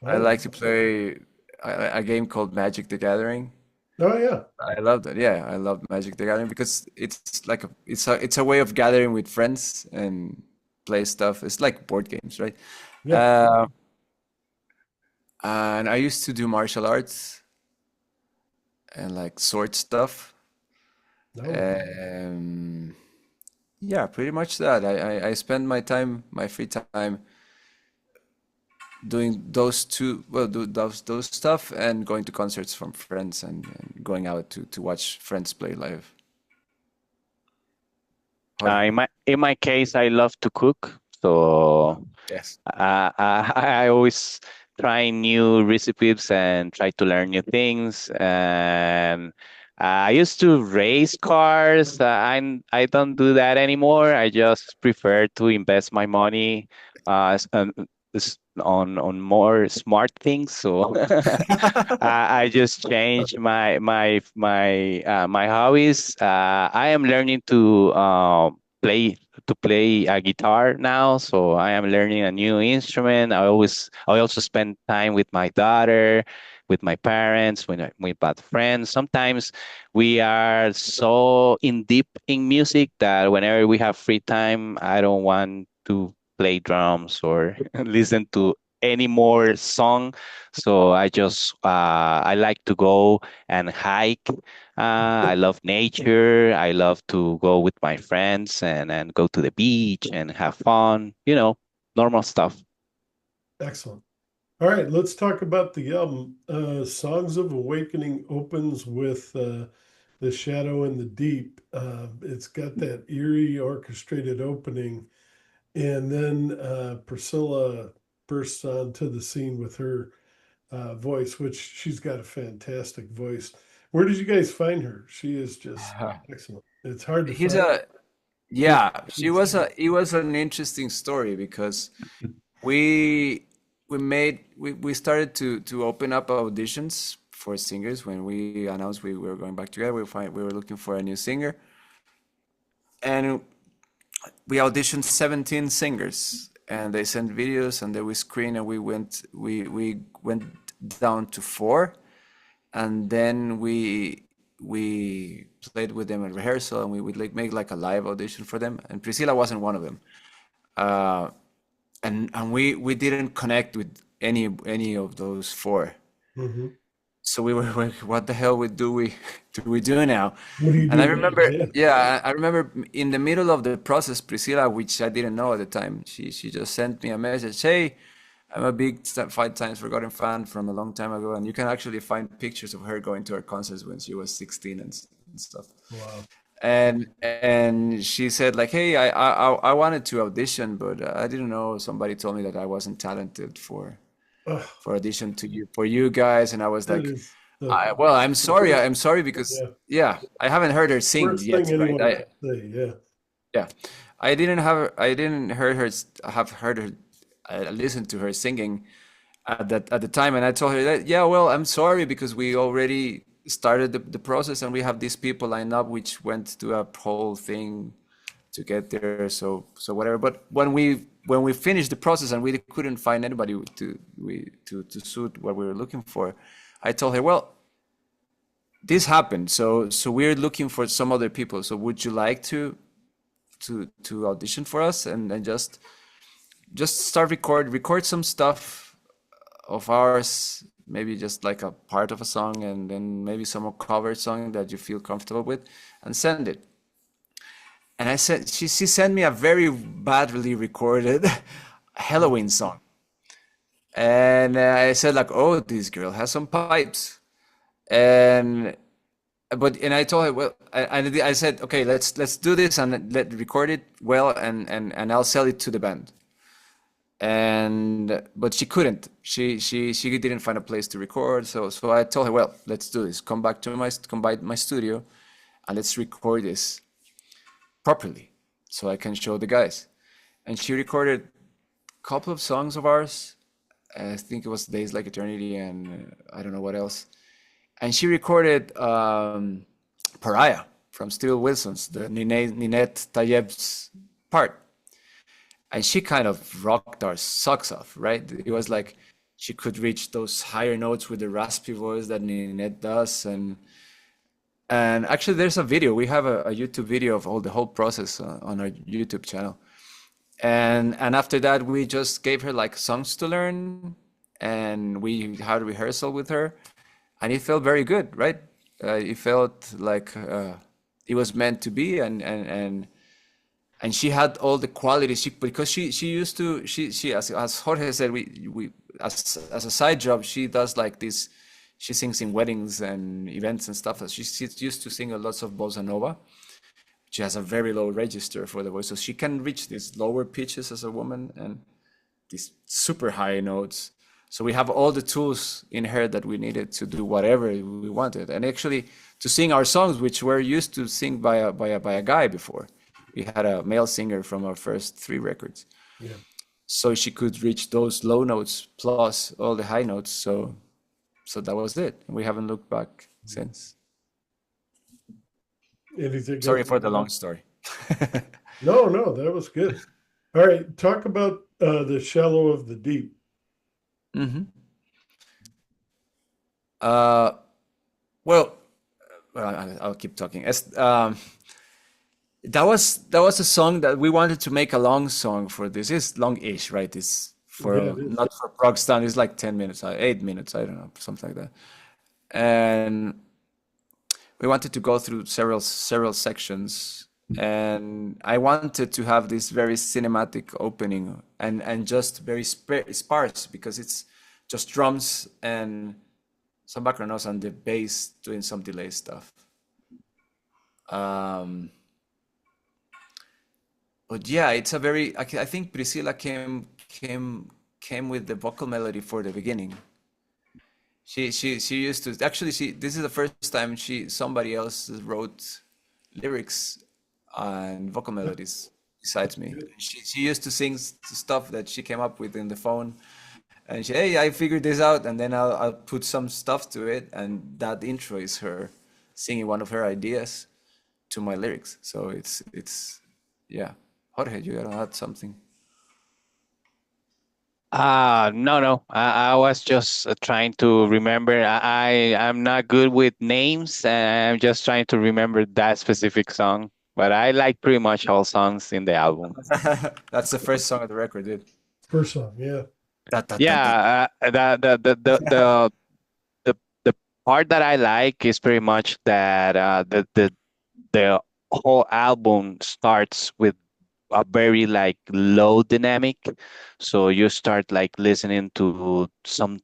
I Oh, like to play a game called Magic the Gathering. oh yeah. I love that. Yeah, I love Magic the Gathering because it's like it's a way of gathering with friends and play stuff. It's like board games, right? Yeah. Uh, and I used to do martial arts and like sword stuff. No. Um, yeah, pretty much that. I spend my free time doing those two, well, do those stuff and going to concerts from friends and going out to watch friends play live. Jorge. In my case, I love to cook, so Yes. I always try new recipes and try to learn new things. And I used to race cars. I don't do that anymore. I just prefer to invest my money on more smart things. So I just changed my hobbies. I am learning to play a guitar now, so I am learning a new instrument. I also spend time with my daughter, with my parents, with bad friends. Sometimes we are so in deep in music that whenever we have free time, I don't want to play drums or listen to any more song. So I like to go and hike. I love nature. I love to go with my friends and go to the beach and have fun, normal stuff. Excellent. All right, let's talk about the album. Songs of Awakening opens with The Shadow in the Deep. It's got that eerie orchestrated opening. And then Priscilla bursts onto the scene with her voice, which she's got a fantastic voice. Where did you guys find her? She is just excellent. It's hard to He's find. a Yeah, it was an interesting story because we we started to open up auditions for singers when we announced we were going back together. We were looking for a new singer, and we auditioned 17 singers, and they sent videos, and then we screened, and we went down to four, and then we played with them at rehearsal, and we would like make like a live audition for them, and Priscilla wasn't one of them. Uh, and we didn't connect with any of those four. Mhm. So we were like, what the hell do we do now? What do you And I do now? remember, Yeah. yeah, I remember in the middle of the process, Priscilla, which I didn't know at the time, she just sent me a message. Hey, I'm a big Five Times Forgotten fan from a long time ago, and you can actually find pictures of her going to her concerts when she was 16 and stuff. Wow. And she said like, hey, I wanted to audition, but I didn't know. Somebody told me that I wasn't talented Ugh, for audition to you for you guys, and I was that like, is the well, I'm sorry. worst. I'm sorry because Yeah. yeah, I haven't heard her sing Worst thing yet, right? anyone can say. Yeah. Yeah, I didn't heard her listen to her singing, at the time, and I told her that, yeah, well, I'm sorry because we already started the process and we have these people lined up which went to a whole thing to get there. So whatever. But when we finished the process and we couldn't find anybody to suit what we were looking for, I told her, well, this happened. So we're looking for some other people. So would you like to audition for us and just start record some stuff of ours, maybe just like a part of a song and then maybe some cover song that you feel comfortable with, and send it. And I said, she sent me a very badly recorded Halloween song. And I said like, oh, this girl has some pipes. And and I told her, well, I said, okay, let's do this and let record it well, and I'll sell it to the band. And but she couldn't. She didn't find a place to record. So I told her, well, let's do this. Come by my studio, and let's record this properly, so I can show the guys. And she recorded a couple of songs of ours. I think it was Days Like Eternity, and I don't know what else. And she recorded Pariah from Steel Wilson's, the Ninette Tayeb's part. And she kind of rocked our socks off, right? It was like she could reach those higher notes with the raspy voice that Ninette does. And actually, there's a video. We have a YouTube video of the whole process on our YouTube channel. And after that, we just gave her like songs to learn, and we had a rehearsal with her, and it felt very good, right? It felt like it was meant to be, and she had all the qualities. Because she used to as Jorge said, we as a side job, she does like this. She sings in weddings and events and stuff. She used to sing a lots of bossa nova. She has a very low register for the voice, so she can reach these lower pitches as a woman and these super high notes. So we have all the tools in her that we needed to do whatever we wanted, and actually to sing our songs, which were used to sing by a guy before. We had a male singer from our first 3 records, Yeah. so she could reach those low notes plus all the high notes. So that was it. We haven't looked back since. Anything Sorry else? for the long story. No, that was good. All right, talk about the Shallow of the Deep. Mm-hmm. Uh, well, I'll keep talking. That was a song that we wanted to make a long song for this. It's long-ish, right? It's for Yeah, it is. not for Progstown. It's like 10 minutes, 8 minutes. I don't know, something like that. And we wanted to go through several sections, and I wanted to have this very cinematic opening and just very sparse, because it's just drums and some background noise and the bass doing some delay stuff. But yeah, it's a very. I think Priscilla came with the vocal melody for the beginning. She used to actually. This is the first time somebody else wrote lyrics and vocal melodies besides me. She used to sing stuff that she came up with in the phone, and hey, I figured this out, and then I'll put some stuff to it, and that intro is her singing one of her ideas to my lyrics. So it's yeah. Jorge, you gotta add something. No. I was just trying to remember. I'm not good with names, and I'm just trying to remember that specific song. But I like pretty much all songs in the album. That's the first song of the record, dude. First song, yeah. Yeah, the part that I like is pretty much that the whole album starts with a very like low dynamic. So you start like listening to some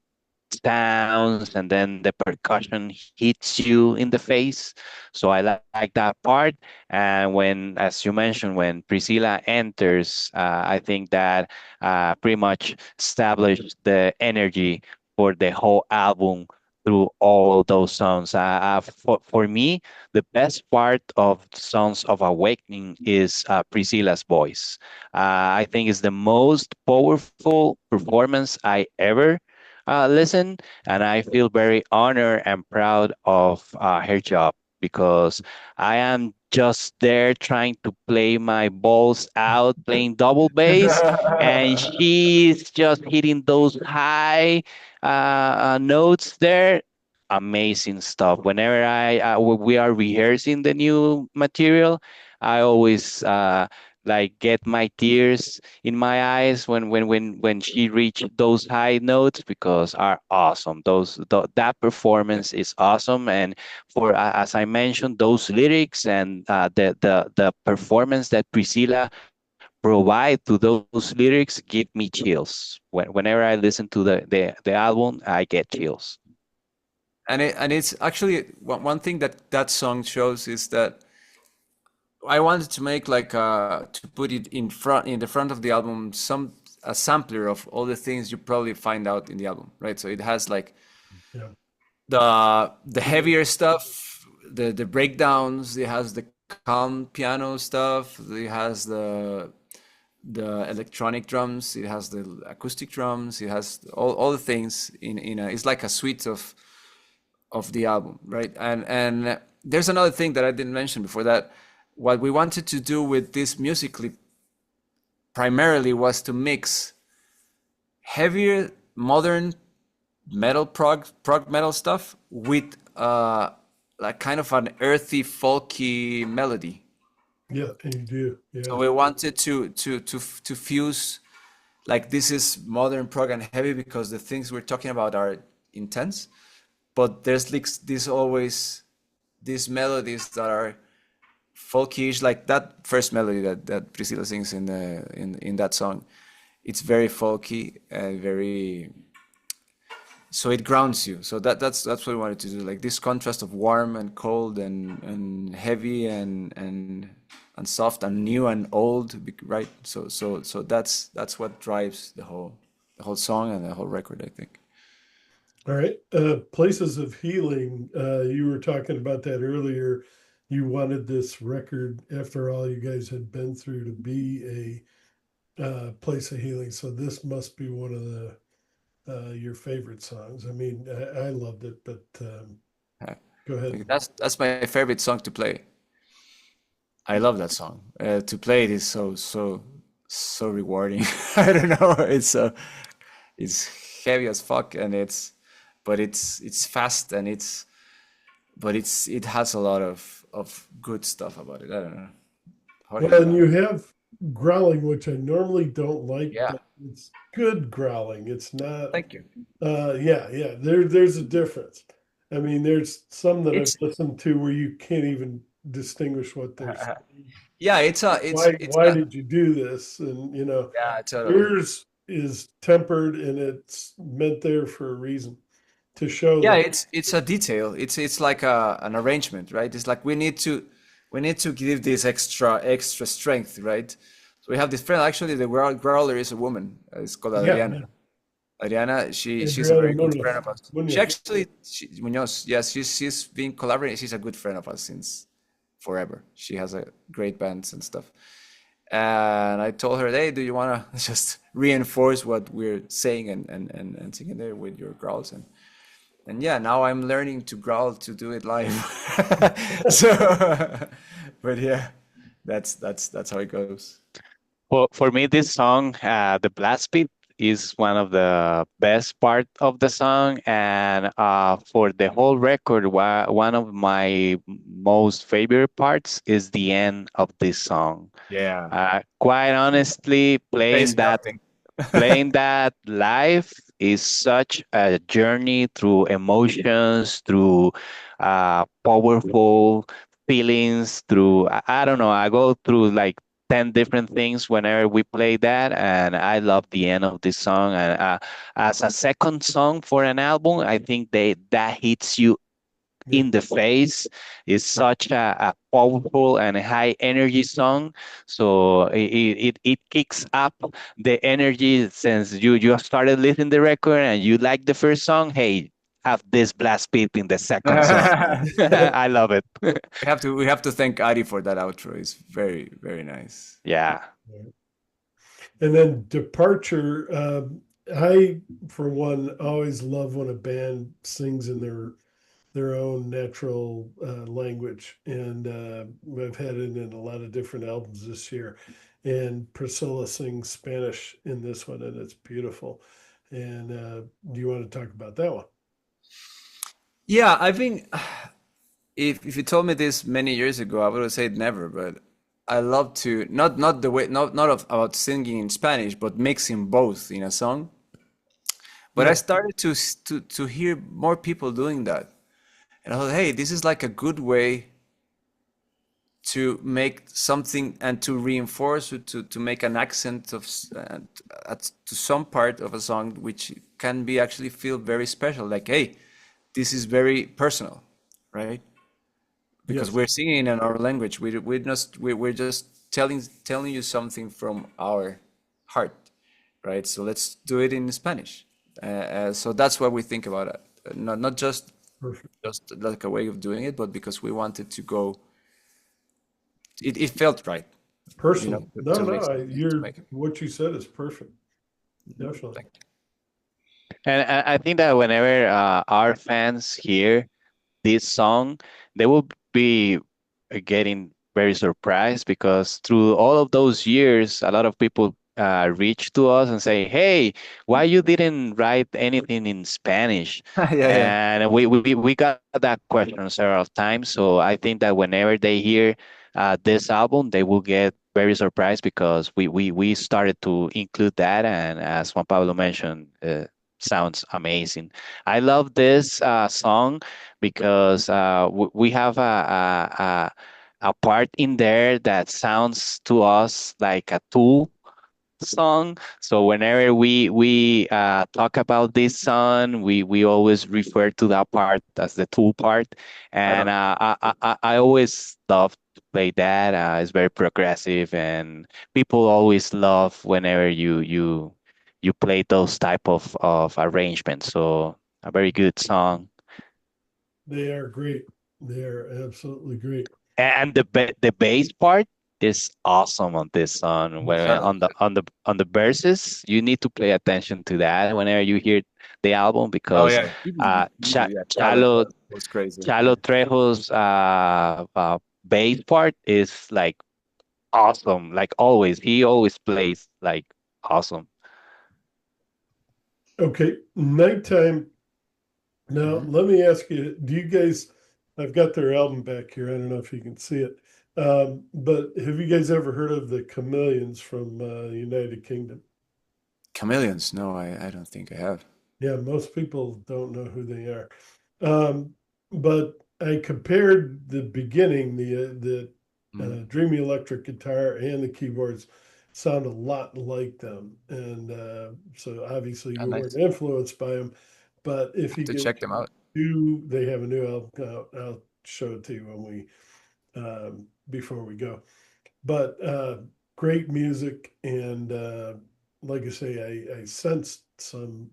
sounds, and then the percussion hits you in the face. So I like that part. And when, as you mentioned, when Priscilla enters, I think that pretty much established the energy for the whole album through all those songs. For me, the best part of Songs of Awakening is Priscilla's voice. I think it's the most powerful performance I ever listen, and I feel very honored and proud of her job because I am just there trying to play my balls out, playing double bass, and she's just hitting those high notes there. Amazing stuff. Whenever we are rehearsing the new material, I always like get my tears in my eyes when she reached those high notes because are awesome. That performance is awesome, and for as I mentioned, those lyrics and the performance that Priscilla provide to those lyrics give me chills. Whenever I listen to the album, I get chills. And it's actually one thing that that song shows is that I wanted to make like to put it in the front of the album some a sampler of all the things you probably find out in the album, right? So it has like Yeah. the heavier stuff, the breakdowns, it has the calm piano stuff, it has the electronic drums, it has the acoustic drums, it has all the things in a it's like a suite of the album, right? And there's another thing that I didn't mention before that what we wanted to do with this musically primarily was to mix heavier modern metal prog metal stuff with like kind of an earthy folky melody. Yeah, and you do. So Yeah. we wanted to fuse like this is modern prog and heavy because the things we're talking about are intense, but there's like this always these melodies that are folkish, like that first melody that Priscilla sings in the in that song. It's very folky and very so it grounds you. So that's what we wanted to do, like this contrast of warm and cold and heavy and soft and new and old, right? So that's what drives the whole song and the whole record, I think. All right. Places of Healing. You were talking about that earlier. You wanted this record, after all you guys had been through, to be a place of healing. So this must be one of the your favorite songs. I mean, I loved it, but Yeah. go ahead. Like, that's my favorite song to play. I love that song. To play it is so rewarding. I don't know. It's heavy as fuck, and it's fast, and it has a lot of good stuff about it. I don't know. How do Well, and you? you have growling, which I normally don't like, Yeah. but it's good growling. It's not. Thank you. Yeah. There's a difference. I mean, there's some that I've It's listened to where you can't even distinguish what they're saying. yeah. It's Why a did you do this? And yeah. Totally. yours is tempered and it's meant there for a reason to show Yeah. that. It's a detail. It's like an arrangement, right? It's like we need to give this extra strength, right? So we have this friend. Actually, the growler is a woman. It's called Yeah, Adriana. Adriana, she's a Adriana very good friend Munoz. of ours. She Munoz. actually Munoz, yes, she's been collaborating. She's a good friend of us since forever. She has a great bands and stuff. And I told her, hey, do you wanna just reinforce what we're saying and singing there with your growls and yeah, now I'm learning to growl to do it live. So, but yeah, that's how it goes. For me, this song, the blast beat, is one of the best part of the song, and for the whole record, one of my most favorite parts is the end of this song. Yeah, Quite honestly, face melting. playing that live is such a journey through emotions, through powerful feelings, through I don't know. I go through like 10 different things whenever we play that, and I love the end of this song. And as a second song for an album, I think that hits you Yeah. in the face. Is such a powerful and high energy song. So it kicks up the energy since you started listening the record and you like the first song. Hey, have this blast beat in the second song. I love it. We have to thank Ari for that outro. It's very nice. Yeah. And then Departure. I, for one, always love when a band sings in their own natural language, and I've had it in a lot of different albums this year. And Priscilla sings Spanish in this one, and it's beautiful. And do you want to talk about that one? Yeah, I think if you told me this many years ago, I would have said never, but I love to not the way not about singing in Spanish, but mixing both in a song. But I Yeah. started to hear more people doing that. And I thought, hey, this is like a good way to make something and to reinforce it, to make an accent of to some part of a song which can be actually feel very special. Like, hey, this is very personal, right? Because Yes. we're singing in our language. We're just telling you something from our heart, right? So let's do it in Spanish. So that's what we think about it. Not Perfect. just like a way of doing it, but because we wanted to go. It felt right, Personal. No, to no, make to you're make it. what you said is perfect. Definitely. Thank And I think that whenever our fans hear this song, they will be getting very surprised because through all of those years, a lot of people reach to us and say, "Hey, why you didn't write anything in Spanish?" you. Yeah, yeah. And we got that question several times. So I think that whenever they hear this album, they will get very surprised because we started to include that, and as Juan Pablo mentioned, sounds amazing. I love this song because we have a part in there that sounds to us like a Tool song. So whenever we talk about this song, we always refer to that part as the Tool part, I and don't. I always love to play that. It's very progressive, and people always love whenever you play those type of arrangements. So a very good song. They are great. They are absolutely great. And the bass part is awesome on this song. When Sure. on the verses, you need to pay attention to that whenever you hear the album Oh because yeah. Yeah. Chalo Chalo was crazy. Chalo Trejo's bass part is like awesome. Like always, he always plays like awesome. Okay, nighttime. Now, Hmm. let me ask you, do you guys, I've got their album back here. I don't know if you can see it. But have you guys ever heard of the Chameleons from United Kingdom? Chameleons? No, I don't think I have. Yeah, most people don't know who they are. But I compared the beginning, Mm. Dreamy Electric guitar and the keyboards sound a lot like them, and so obviously Oh, you weren't nice. influenced by them. But if Have you to get check them out. they have a new album out. I'll show it to you when we before we go. But great music, and like I say, I sensed some.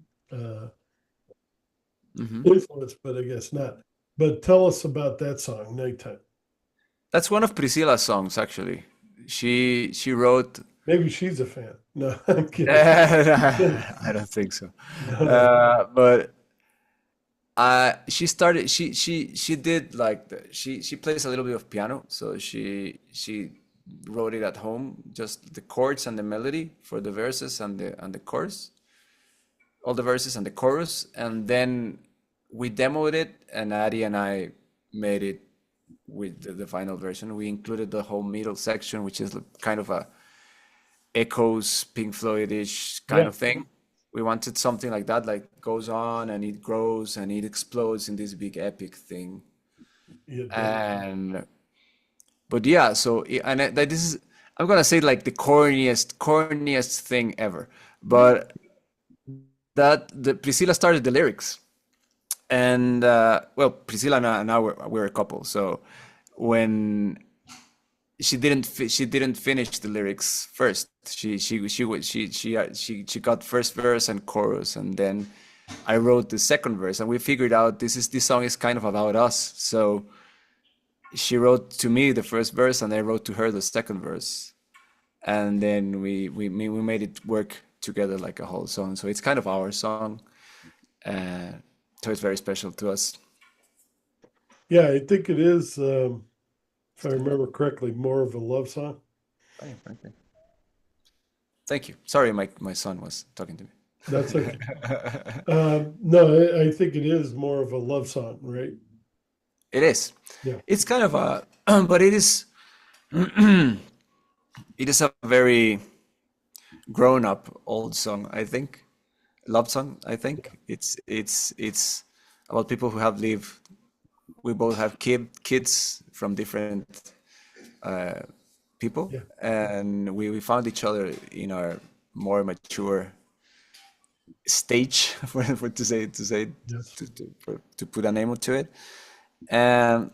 Hmm. Influence, but I guess not. But tell us about that song, Nighttime. That's one of Priscilla's songs, actually. She wrote. Maybe she's a fan. No, I'm kidding. I don't think so. No, But she started. She did like she plays a little bit of piano, so she wrote it at home, just the chords and the melody for the verses and the chorus, all the verses and the chorus, and then we demoed it, and Addie and I made it with the final version. We included the whole middle section, which is kind of a echoes Pink Floyd-ish kind yeah, of thing. We wanted something like that, like goes on and it grows and it explodes in this big epic thing. it does. And but yeah, so that this is I'm gonna say like the corniest thing ever. But that the Priscilla started the lyrics, and well, Priscilla and I we're a couple, so when she didn't finish the lyrics first. She got first verse and chorus, and then I wrote the second verse, and we figured out this song is kind of about us. So she wrote to me the first verse, and I wrote to her the second verse, and then we made it work together like a whole song. So it's kind of our song, uh, so it's very special to us. Yeah, I think it is, if I remember correctly, more of a love song. Thank you. Sorry, my son was talking to me. That's okay. No, I think it is more of a love song, right? It is. Yeah. It's kind of a, but it is a very grown up old song, I think. Love song, I think. It's about people who have lived. We both have kids from different people, Yeah. and we found each other in our more mature stage, for Yes. to put a name to it. And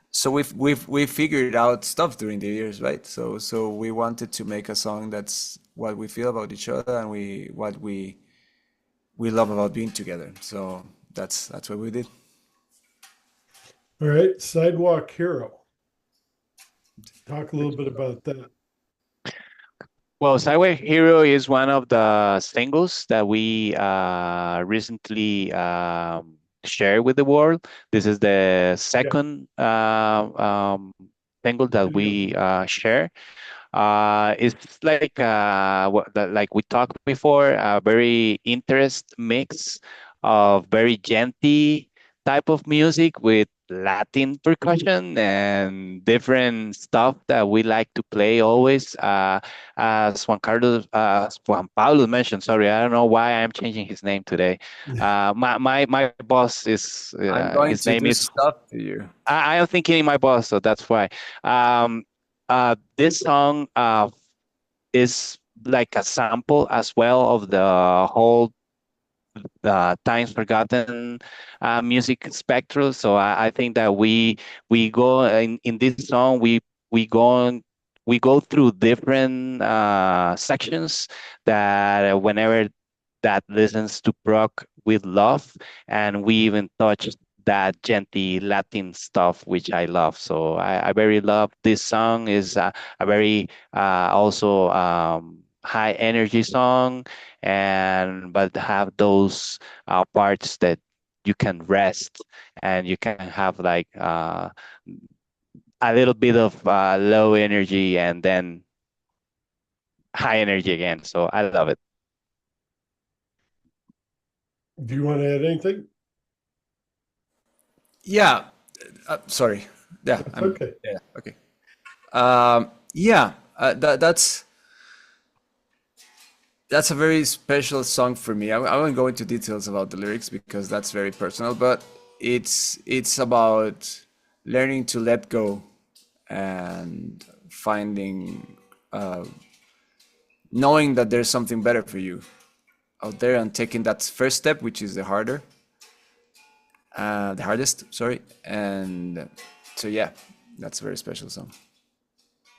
so we've figured out stuff during the years, right? So we wanted to make a song that's what we feel about each other, and what we love about being together. So that's what we did. All right. Sidewalk Hero. Talk a little bit about that. Well, Sideway Hero is one of the singles that we recently shared with the world. This is the Yeah. second single that Video. we share. It's like like we talked before, a very interest mix of very genty type of music with Latin percussion and different stuff that we like to play always. As Juan Pablo mentioned, sorry, I don't know why I'm changing his name today. My boss is I'm going his to name do is. stuff to you. I am thinking in my boss, so that's why. Um, this song is like a sample as well of the whole Times Forgotten music spectrum. So I think that we go in this song we go through different sections that whenever that listens to Brock with love, and we even touch that genty Latin stuff, which I love. So I very love this song. Is a very also high energy song, and but have those parts that you can rest and you can have like a little bit of low energy and then high energy again. So I love it. Do you want to add anything? Yeah. Sorry. Yeah. That's okay. Yeah. Okay. Yeah. That's a very special song for me. I won't go into details about the lyrics because that's very personal, but it's about learning to let go and finding, knowing that there's something better for you out there, and taking that first step, which is the hardest. Sorry, and so yeah, that's a very special song.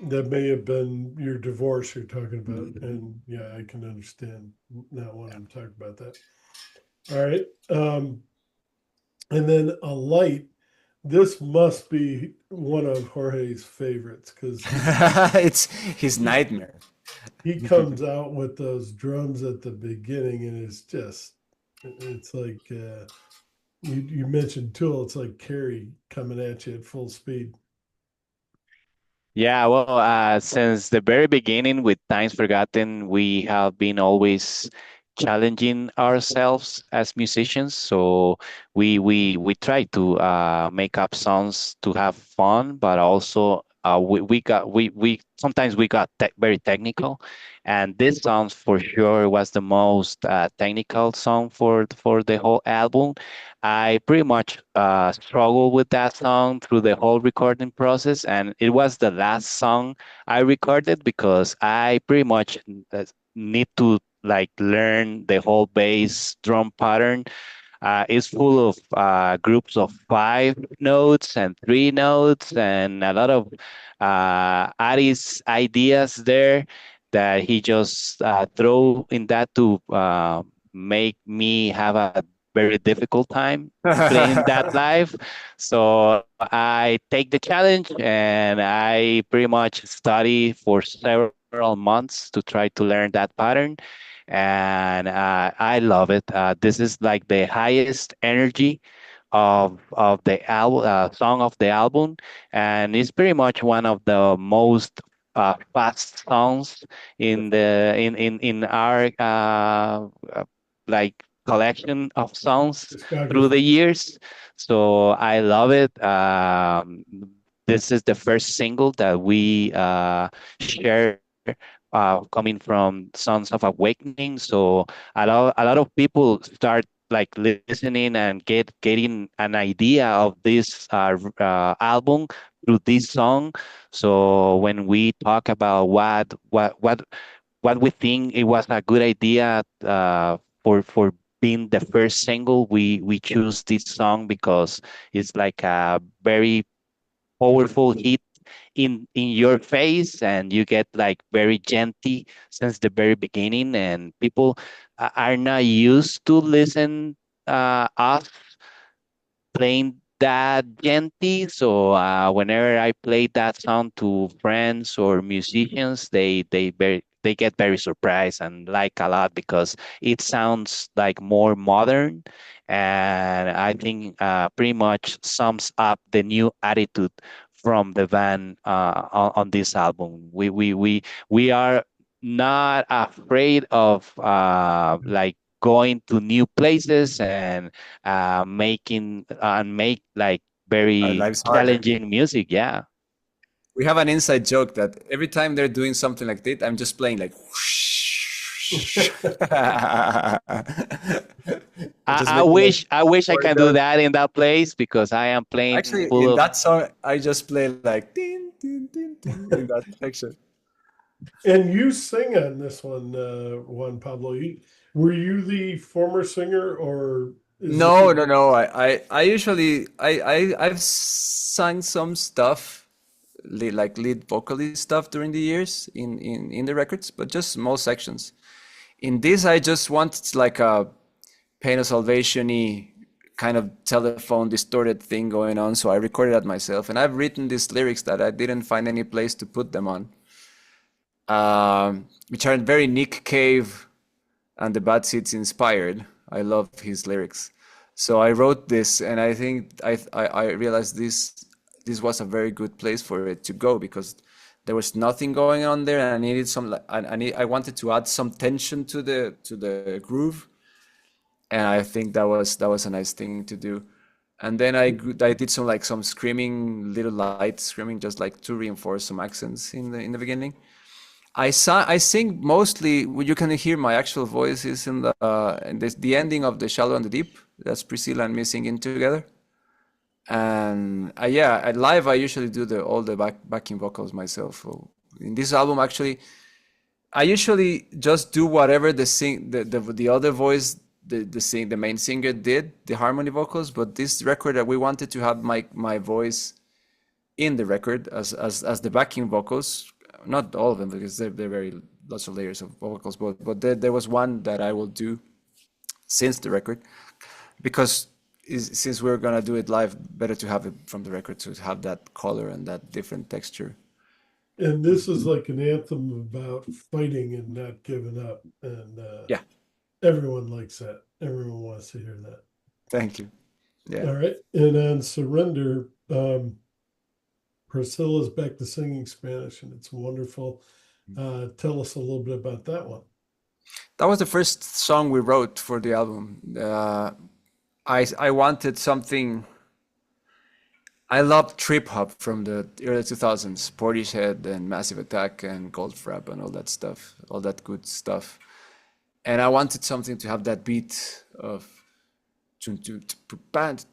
That may have been your divorce you're talking about. And yeah, I can understand not wanting to talk about that. All right. And then a light. This must be one of Jorge's favorites because It's his nightmare. he comes out with those drums at the beginning and it's like you mentioned Tool, it's like Carrie coming at you at full speed. Yeah, well, since the very beginning with Times Forgotten, we have been always challenging ourselves as musicians. So we try to make up songs to have fun, but also we sometimes we got very technical, and this song for sure was the most technical song for the whole album. I pretty much struggled with that song through the whole recording process, and it was the last song I recorded because I pretty much need to like learn the whole bass drum pattern. It's full of groups of 5 notes and 3 notes and a lot of Ari's ideas there that he just throw in that to make me have a very difficult time playing that live. So I take the challenge and I pretty much study for several months to try to learn that pattern. and I love it. This is like the highest energy of the album, song of the album, and it's pretty much one of the most fast songs in our like collection of songs through the Discography. years. So I love it. This is the first single that we share coming from Sons of Awakening. So a lot of people start like listening and getting an idea of this album through this song. So when we talk about what we think it was a good idea for being the first single, we choose this song because it's like a very powerful hit in your face, and you get like very gentle since the very beginning, and people are not used to listen us playing that genty. So whenever I play that song to friends or musicians, they get very surprised and like a lot because it sounds like more modern, and I think pretty much sums up the new attitude from the band on this album. We are not afraid of like going to new places and make like Our very lives harder. challenging music. Yeah. We have an inside joke that every time they're doing something like this, I'm just playing like just I making like I wish I can do corridors. that in that place because I am playing Actually, full in of. that song, I just play like tin, tin, tin, tin, in that section. And you sing on this one, Juan Pablo. Were you the former singer, or is this No, your? no, no. I usually I've sung some stuff like lead vocalist stuff during the years in the records, but just small sections. In this, I just wanted like a Pain of Salvation-y kind of telephone distorted thing going on, so I recorded that myself. And I've written these lyrics that I didn't find any place to put them on, which are very Nick Cave and the Bad Seeds inspired. I love his lyrics. So I wrote this, and I think I realized this was a very good place for it to go because there was nothing going on there, and I needed some. I wanted to add some tension to the groove, and I think that was a nice thing to do. And then I did some screaming, little light screaming, just like to reinforce some accents in the beginning. I sing mostly. You can hear my actual voice is in the ending of the Shallow and the Deep. That's Priscilla and me singing together. And yeah, at live I usually do all the backing vocals myself. So in this album, actually, I usually just do whatever the other voice the main singer did, the harmony vocals. But this record that we wanted to have my voice in the record as the backing vocals, not all of them because they're very lots of layers of vocals, but there was one that I will do since the record because since we're gonna do it live, better to have it from the record to have that color and that different texture. And this is like an anthem about fighting and not giving up, and Yeah, everyone likes that. Everyone wants to hear that. thank you. Yeah. All right, and on Surrender, Priscilla's back to singing Spanish, and it's wonderful. Tell us a little bit about that one. That was the first song we wrote for the album. I wanted something. I loved trip hop from the early 2000s, Portishead and Massive Attack and Goldfrapp and all that stuff, all that good stuff. And I wanted something to have that beat of that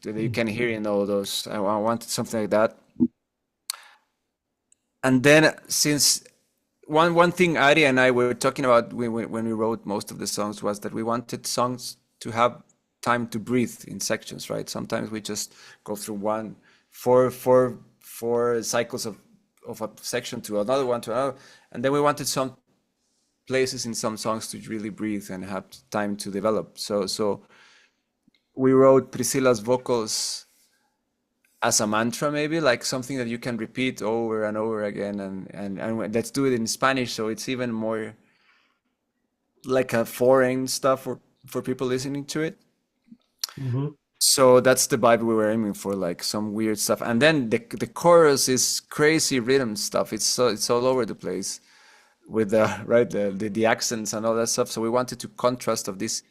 you can hear in all those. I wanted something like that. And then since one thing Ari and I were talking about when we wrote most of the songs was that we wanted songs to have time to breathe in sections, right? Sometimes we just go through four cycles of a section to another one to another, and then we wanted some places in some songs to really breathe and have time to develop. So we wrote Priscilla's vocals as a mantra, maybe like something that you can repeat over and over again, and let's do it in Spanish, so it's even more like a foreign stuff for people listening to it. Hmm. So that's the vibe we were aiming for, like some weird stuff. And then the chorus is crazy rhythm stuff. It's all over the place with the right the accents and all that stuff. So we wanted to contrast of this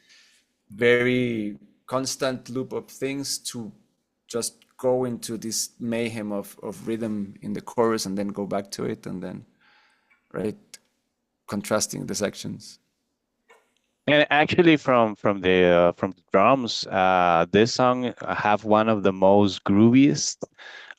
very constant loop of things to just go into this mayhem of rhythm in the chorus and then go back to it and then right contrasting the sections. And actually, from the drums, this song have one of the most grooviest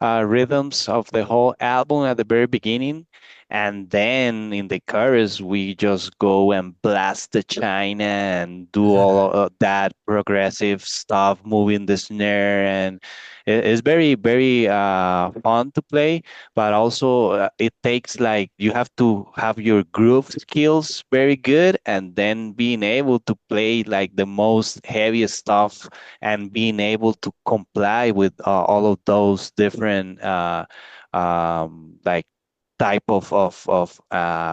rhythms of the whole album at the very beginning, and then in the chorus we just go and blast the China and do all of that progressive stuff, moving the snare, and it's very very fun to play. But also it takes like you have to have your groove skills very good and then being able to play like the most heaviest stuff and being able to comply with all of those different like type of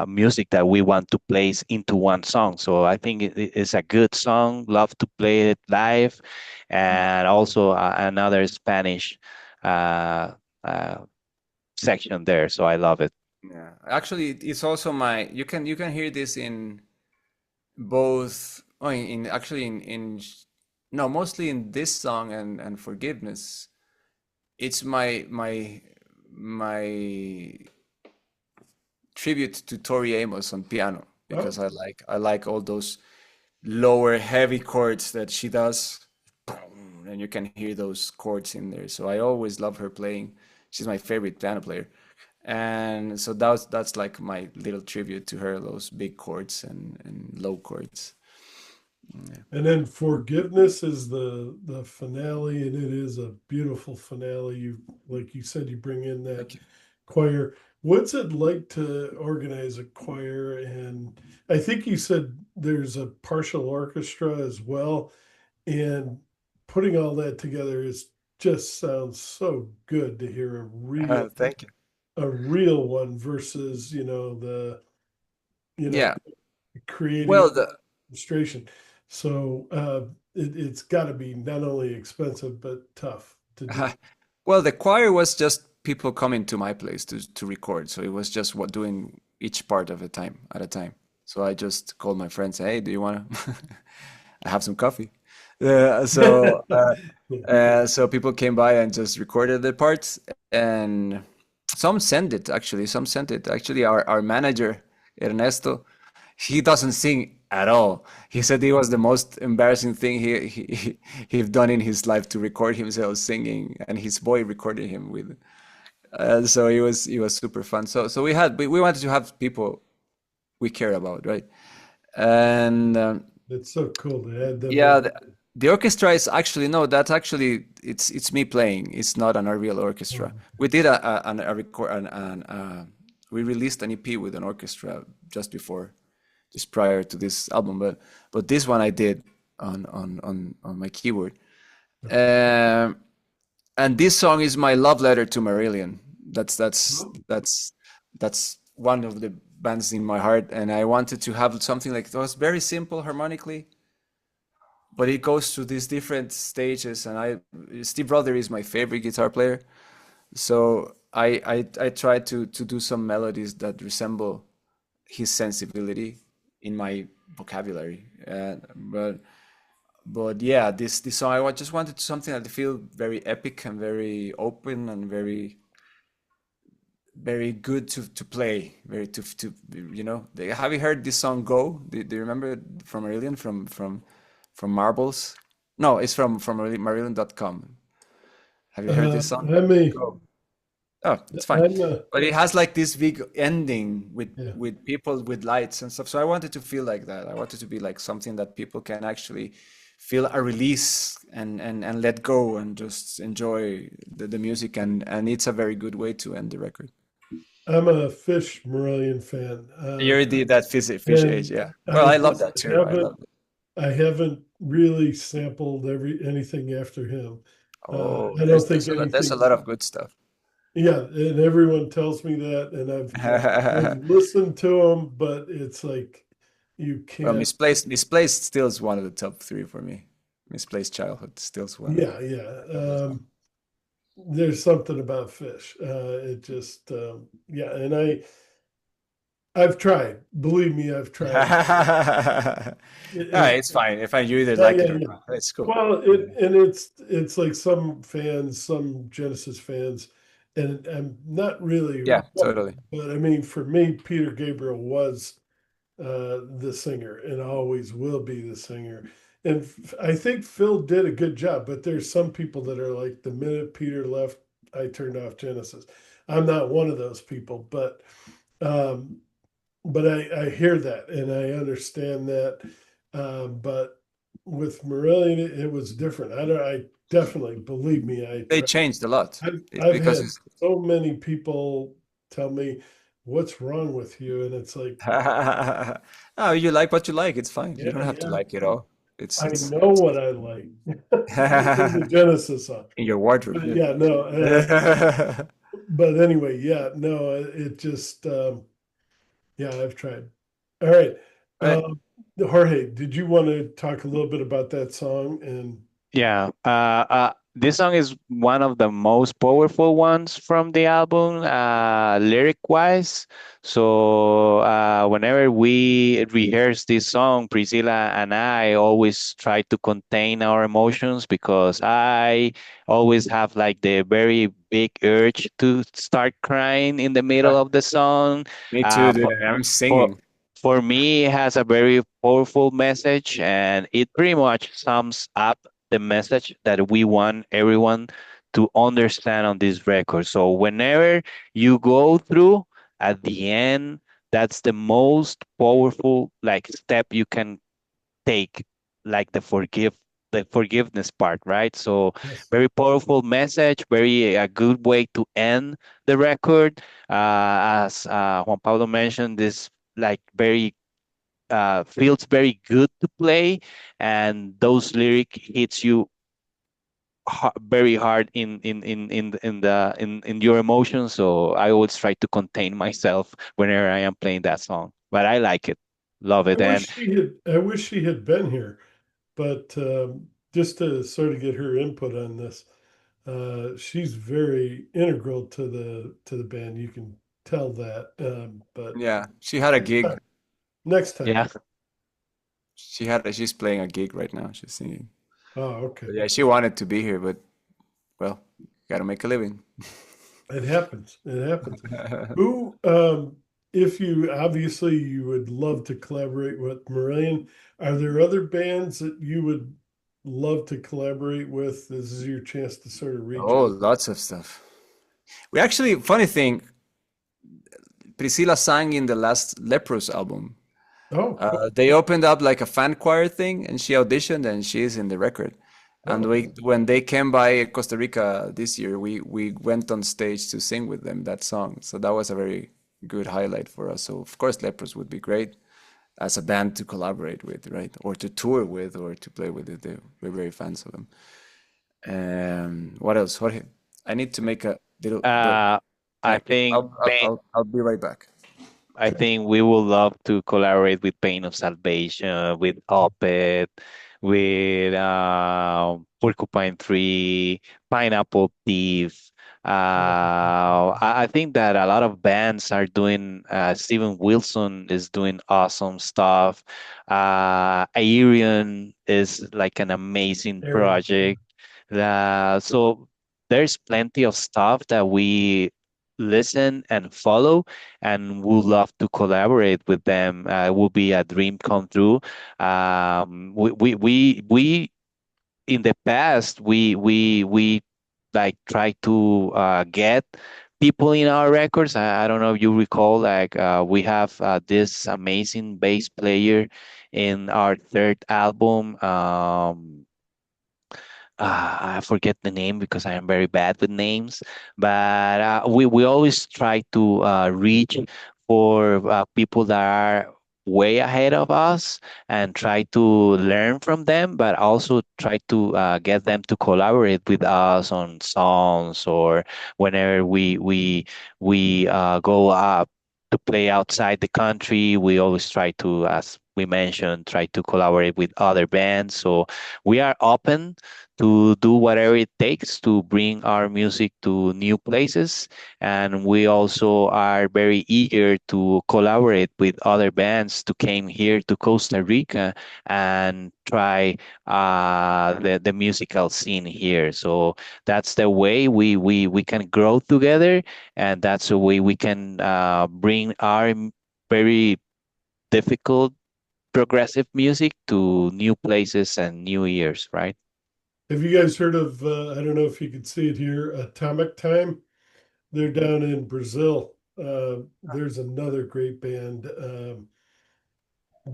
music that we want to place into one song. So I think it's a good song. Love to play it live, and also another Spanish uh, uh, section there. So I love it. Yeah, actually, it's also my. You can hear this in both. Oh, in actually no, mostly in this song and forgiveness. It's my tribute to Tori Amos on piano because Oh, I like all those lower heavy chords that she does, and you can hear those chords in there. So I always love her playing. She's my favorite piano player, and so that's like my little tribute to her. Those big chords and low chords. Yeah. and then forgiveness is the finale, and it is a beautiful finale. You, like you said, you bring in that Thank you. choir. What's it like to organize a choir? And I think you said there's a partial orchestra as well. And putting all that together is just sounds so good to hear Thank you. a real one versus, you know, Yeah. creating Well, the illustration. So it's got to be not only expensive but tough to do. well, the choir was just people coming to my place to record. So it was just what doing each part of a time at a time. So I just called my friends, hey, do you want to? I have some coffee. So people came by and just recorded the parts, and some sent it actually. Some sent it actually. Our manager Ernesto, he doesn't sing at all. He said it was the most embarrassing thing he've done in his life to record himself singing, and his boy recorded him with. So it was super fun. So we wanted to have people we care about, right? And It's so cool to add them yeah, in. the orchestra is actually no. That's actually it's me playing. It's not an real orchestra. Um, We did a record we released an EP with an orchestra just before, just prior to this album. But this one I did on my keyboard. Um, and this song is my love letter to Marillion. That's that's oh, that's that's one of the bands in my heart, and I wanted to have something like it was very simple harmonically, but it goes through these different stages. And Steve Brother is my favorite guitar player, so I try to do some melodies that resemble his sensibility in my vocabulary. But yeah, this song just wanted something that feel very epic and very open and very good to play. Very to have you heard this song Go? Do you remember it from Marillion from Marbles? No, it's from Marillion.com. Have you heard this song? I may, Go. Oh, it's fine. I'm, But it has like this big ending with yeah. with people with lights and stuff. So I wanted to feel like that. I wanted to be like something that people can actually feel a release and let go and just enjoy the music, and it's a very good way to end the record. I'm a Fish Marillion fan. You're that fish age, And yeah. Well, I I love just that too. I haven't love it. I haven't really sampled anything after him. Oh, I don't there's think there's a anything. lot of good stuff. Yeah, and everyone tells me that, and I've listened to them, but it's like, You Well, can't. Misplaced still is one of the top three for me. Misplaced Childhood still is one of Yeah, yeah. There's something about Fish. It just, yeah. And I've tried. Believe me, I've tried. the. It, Ah, it it's fine. If you either yeah, like yeah, it or yeah. not, it's cool. Well, Yeah. it's like some fans, some Genesis fans, and I'm not really Yeah, one of them, totally. but I mean, for me, Peter Gabriel was the singer and always will be the singer. And I think Phil did a good job, but there's some people that are like the minute Peter left, I turned off Genesis. I'm not one of those people, um, but I hear that and I understand that. But with Marillion, it was different. I definitely believe me. They changed a lot. I've Because had so many people tell me, "What's wrong with you?" And it's like, oh, you like what you like. It's fine. You yeah, don't have to yeah, like it all. It's I it's know what I like. Even the Genesis song. in your wardrobe. But Yeah. yeah, no. But anyway, yeah, no. It just, yeah, I've tried. All right. Right. Jorge, did you want to talk a little bit about that song? And Yeah, this song is one of the most powerful ones from the album, lyric-wise. So whenever we rehearse this song, Priscilla and I always try to contain our emotions because I always have like the very big urge to start crying in the middle of the song. Me too, Uh, dude. for, I'm for singing. for me, it has a very powerful message, and it pretty much sums up the message that we want everyone to understand on this record. So whenever you go through at the end, that's the most powerful like step you can take, like the forgiveness part, right? So yes, very powerful message, very a good way to end the record. As Juan Pablo mentioned, this like very feels very good to play, and those lyric hits you very hard in your emotions. So I always try to contain myself whenever I am playing that song. But I like it, love it, and I wish she had been here, but just to sort of get her input on this, she's very integral to the band. You can tell that. But Yeah, she had a next gig. time, next time. yeah. She's playing a gig right now. She's singing. Oh, okay. But yeah, she wanted to be here, but well, gotta make a living. It happens. It happens. Who, if you obviously you would love to collaborate with Marillion, are there other bands that you would love to collaborate with? This is your chance to sort of reach Oh, out. lots of stuff. We actually, funny thing, Priscilla sang in the last Leprous album. Oh, cool. They opened up like a fan choir thing, and she auditioned, and she's in the record. And Oh, when they came by Costa Rica this year, we went on stage to sing with them that song. So that was a very good highlight for us. So of course, Lepros would be great as a band to collaborate with, right? Or to tour with, or to play with. We're very fans of them. What else? Jorge, I need to make a little break. Uh, I think I'll be right back. I think we would love to collaborate with Pain of Salvation, with Opeth, with Porcupine Tree, Pineapple Thief. I think that a lot of bands are doing. Steven Wilson is doing awesome stuff. Aerion is like an amazing Aaron. project. So there's plenty of stuff that we listen and follow and would love to collaborate with them. It will be a dream come true. We in the past we like try to get people in our records. I don't know if you recall, like we have this amazing bass player in our third album. I forget the name because I am very bad with names, but we always try to reach for people that are way ahead of us and try to learn from them, but also try to get them to collaborate with us on songs or whenever we go up to play outside the country. We always try to we mentioned, try to collaborate with other bands. So we are open to do whatever it takes to bring our music to new places. And we also are very eager to collaborate with other bands to came here to Costa Rica and try the musical scene here. So that's the way we can grow together, and that's the way we can bring our very difficult progressive music to new places and new ears, right? Have you guys heard of, I don't know if you can see it here, Atomic Time? They're down in Brazil. There's another great band,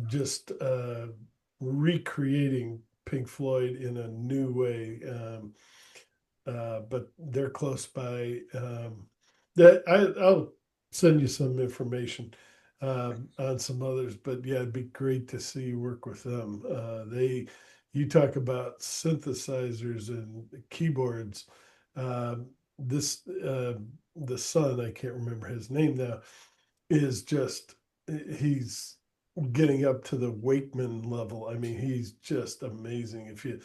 just recreating Pink Floyd in a new way. But they're close by. I'll send you some information on some others. But yeah, it'd be great to see you work with them. You talk about synthesizers and keyboards. This the son, I can't remember his name now, is just he's getting up to the Wakeman level. I mean, he's just amazing. If you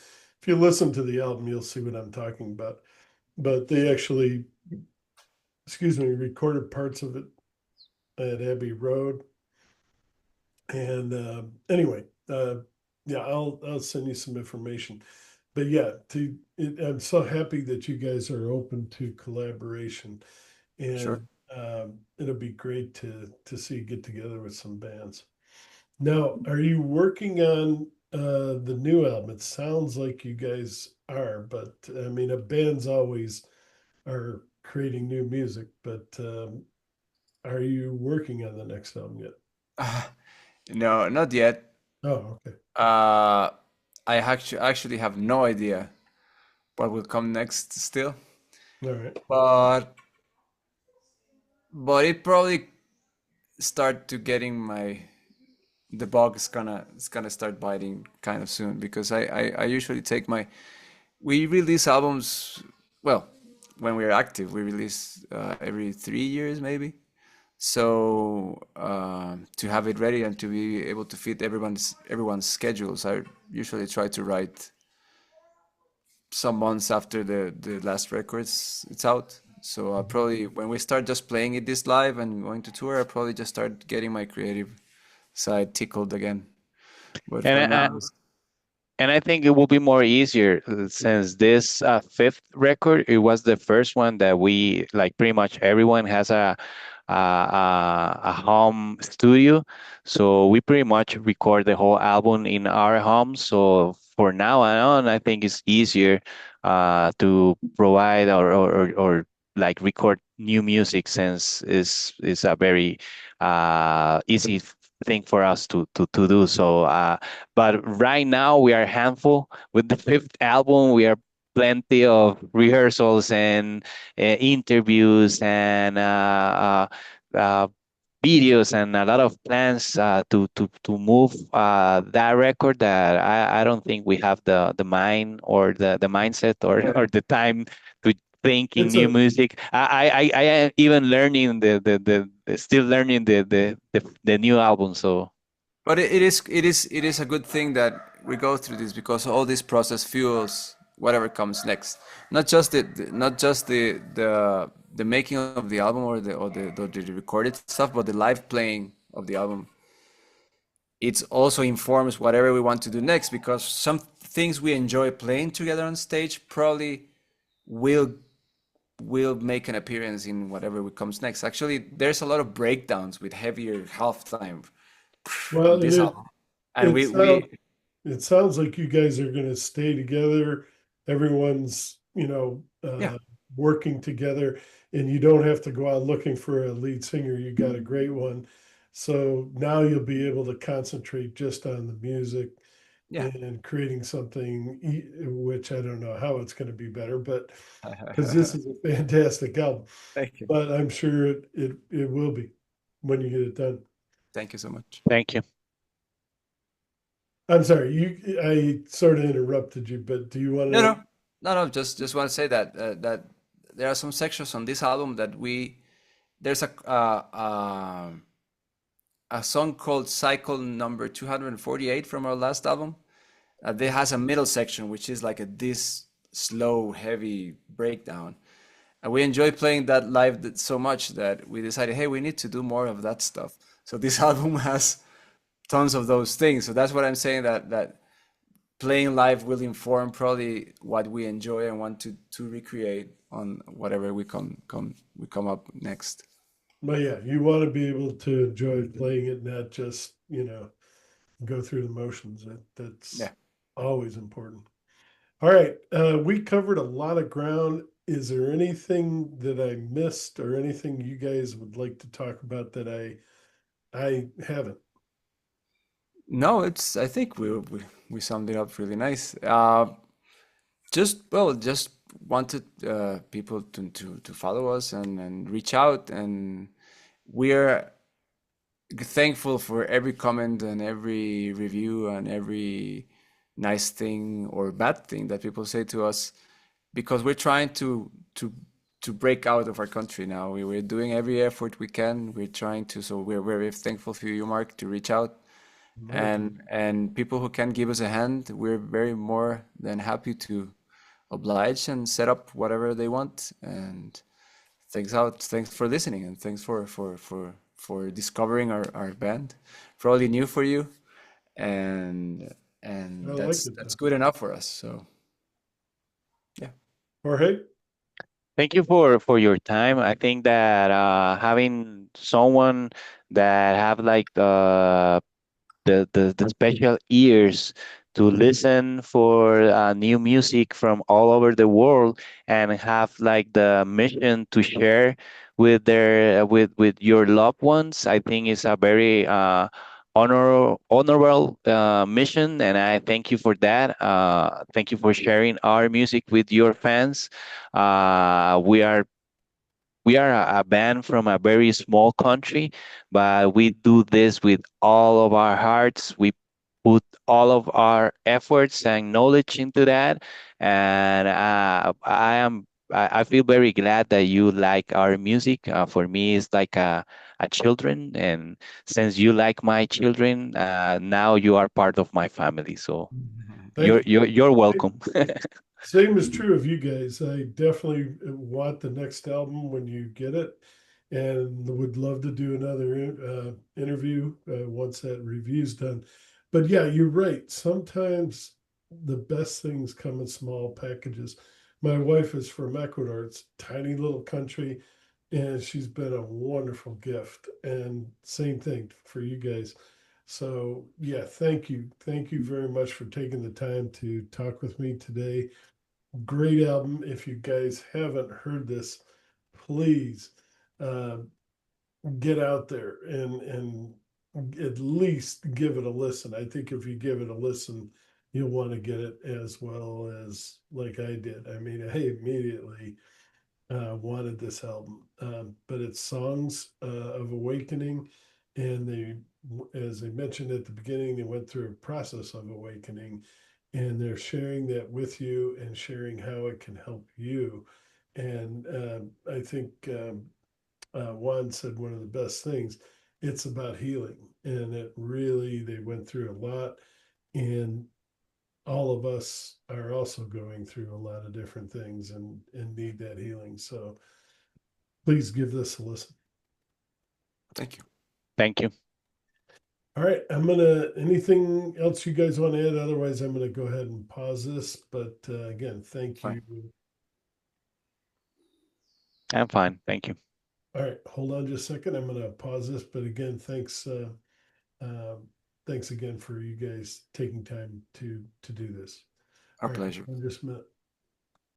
listen to the album, you'll see what I'm talking about. But they actually, excuse me, recorded parts of it at Abbey Road. And anyway, yeah, I'll send you some information. But yeah, I'm so happy that you guys are open to collaboration, Sure. and it'll be great to see you get together with some bands. Now, are you working on the new album? It sounds like you guys are, but I mean, a band's always are creating new music, but are you working on the next album yet? No, not yet. Oh, okay. Uh, I actually have no idea what will come next still, All right. but it probably start to getting my the bug is gonna start biting kind of soon because I usually take my we release albums well when we're active we release every 3 years maybe. So to have it ready and to be able to fit everyone's schedules, I usually try to write some months after the last records it's out. So I probably when we start just playing it this live and going to tour, I probably just start getting my creative side tickled again. But for And now, I, and I think it will be more easier since this fifth record, it was the first one that we like pretty much everyone has a home studio. So we pretty much record the whole album in our home. So for now on, I think it's easier to provide or like record new music since is a very easy thing for us to do. So but right now we are handful with the fifth album. We are plenty of rehearsals and interviews and videos and a lot of plans to move that record that I don't think we have the mind or the mindset or the time to thinking It's new a music. I am even learning still learning the new album. So but it is a good thing that we go through this because all this process fuels whatever comes next. Not just not just the making of the album or the recorded stuff, but the live playing of the album. It also informs whatever we want to do next because some things we enjoy playing together on stage probably will make an appearance in whatever comes next. Actually, there's a lot of breakdowns with heavier halftime on well, and this it album, and it sounds we it sounds like you guys are going to stay together. Everyone's, yeah. working together, and you don't have to go out looking for a lead singer. You got a great one. So now you'll be able to concentrate just on the music Yeah. and creating something, which I don't know how it's going to be better, but because this is a fantastic album, Thank you. but I'm sure it will be when you get it done. Thank you so much. thank you. I'm sorry, I sort of interrupted you, but do you want No, to? no, no, no. Just want to say that that there are some sections on this album that we there's a song called Cycle number 248 from our last album. There has a middle section, which is like this slow, heavy breakdown. And we enjoy playing that live so much that we decided, hey, we need to do more of that stuff. So this album has tons of those things. So that's what I'm saying, that playing live will inform probably what we enjoy and want to recreate on whatever we come up next. But yeah, you want to be able to enjoy playing it, not just, go through the motions. That's Yeah. always important. All right. We covered a lot of ground. Is there anything that I missed or anything you guys would like to talk about that I haven't? No, I think we summed it up really nice. Just wanted people to follow us and reach out, and we're thankful for every comment and every review and every nice thing or bad thing that people say to us, because we're trying to break out of our country now. We're doing every effort we can. We're trying to, so we're very thankful for you, Mark, to reach out. And people who can give us a hand, we're very more than happy to oblige and set up whatever they want. And thanks for listening, and thanks for discovering our band. Probably new for you, and I like it, that's though. good enough for us. So yeah. Jorge? Thank you for your time. I think that having someone that have like the special ears to listen for new music from all over the world and have like the mission to share with their with your loved ones, I think is a very honorable mission, and I thank you for that. Thank you for sharing our music with your fans. We are a band from a very small country, but we do this with all of our hearts. We put all of our efforts and knowledge into that, and I feel very glad that you like our music. For me, it's like a children, and since you like my children, now you are part of my family. So Thank you. you're welcome. Same is true of you guys. I definitely want the next album when you get it, and would love to do another interview once that review's done. But yeah, you're right. Sometimes the best things come in small packages. My wife is from Ecuador. It's a tiny little country, and she's been a wonderful gift. And same thing for you guys. So yeah, thank you. Thank you very much for taking the time to talk with me today. Great album. If you guys haven't heard this, please uh, get out there and at least give it a listen. I think if you give it a listen, you'll want to get it as well as like I did. I mean, I immediately wanted this album, but it's Songs of Awakening, and as I mentioned at the beginning, they went through a process of awakening, and they're sharing that with you and sharing how it can help you. And I think Juan said one of the best things. It's about healing, and it really they went through a lot, and all of us are also going through a lot of different things and need that healing. So please give this a listen. Thank you. Thank you. All right, anything else you guys want to add? Otherwise, I'm gonna go ahead and pause this. But again, thank you. Fine. I'm fine. Thank you. All right, hold on just a second. I'm gonna pause this. But again, thanks again for you guys taking time to do this. Our All right, pleasure. hold on just a minute.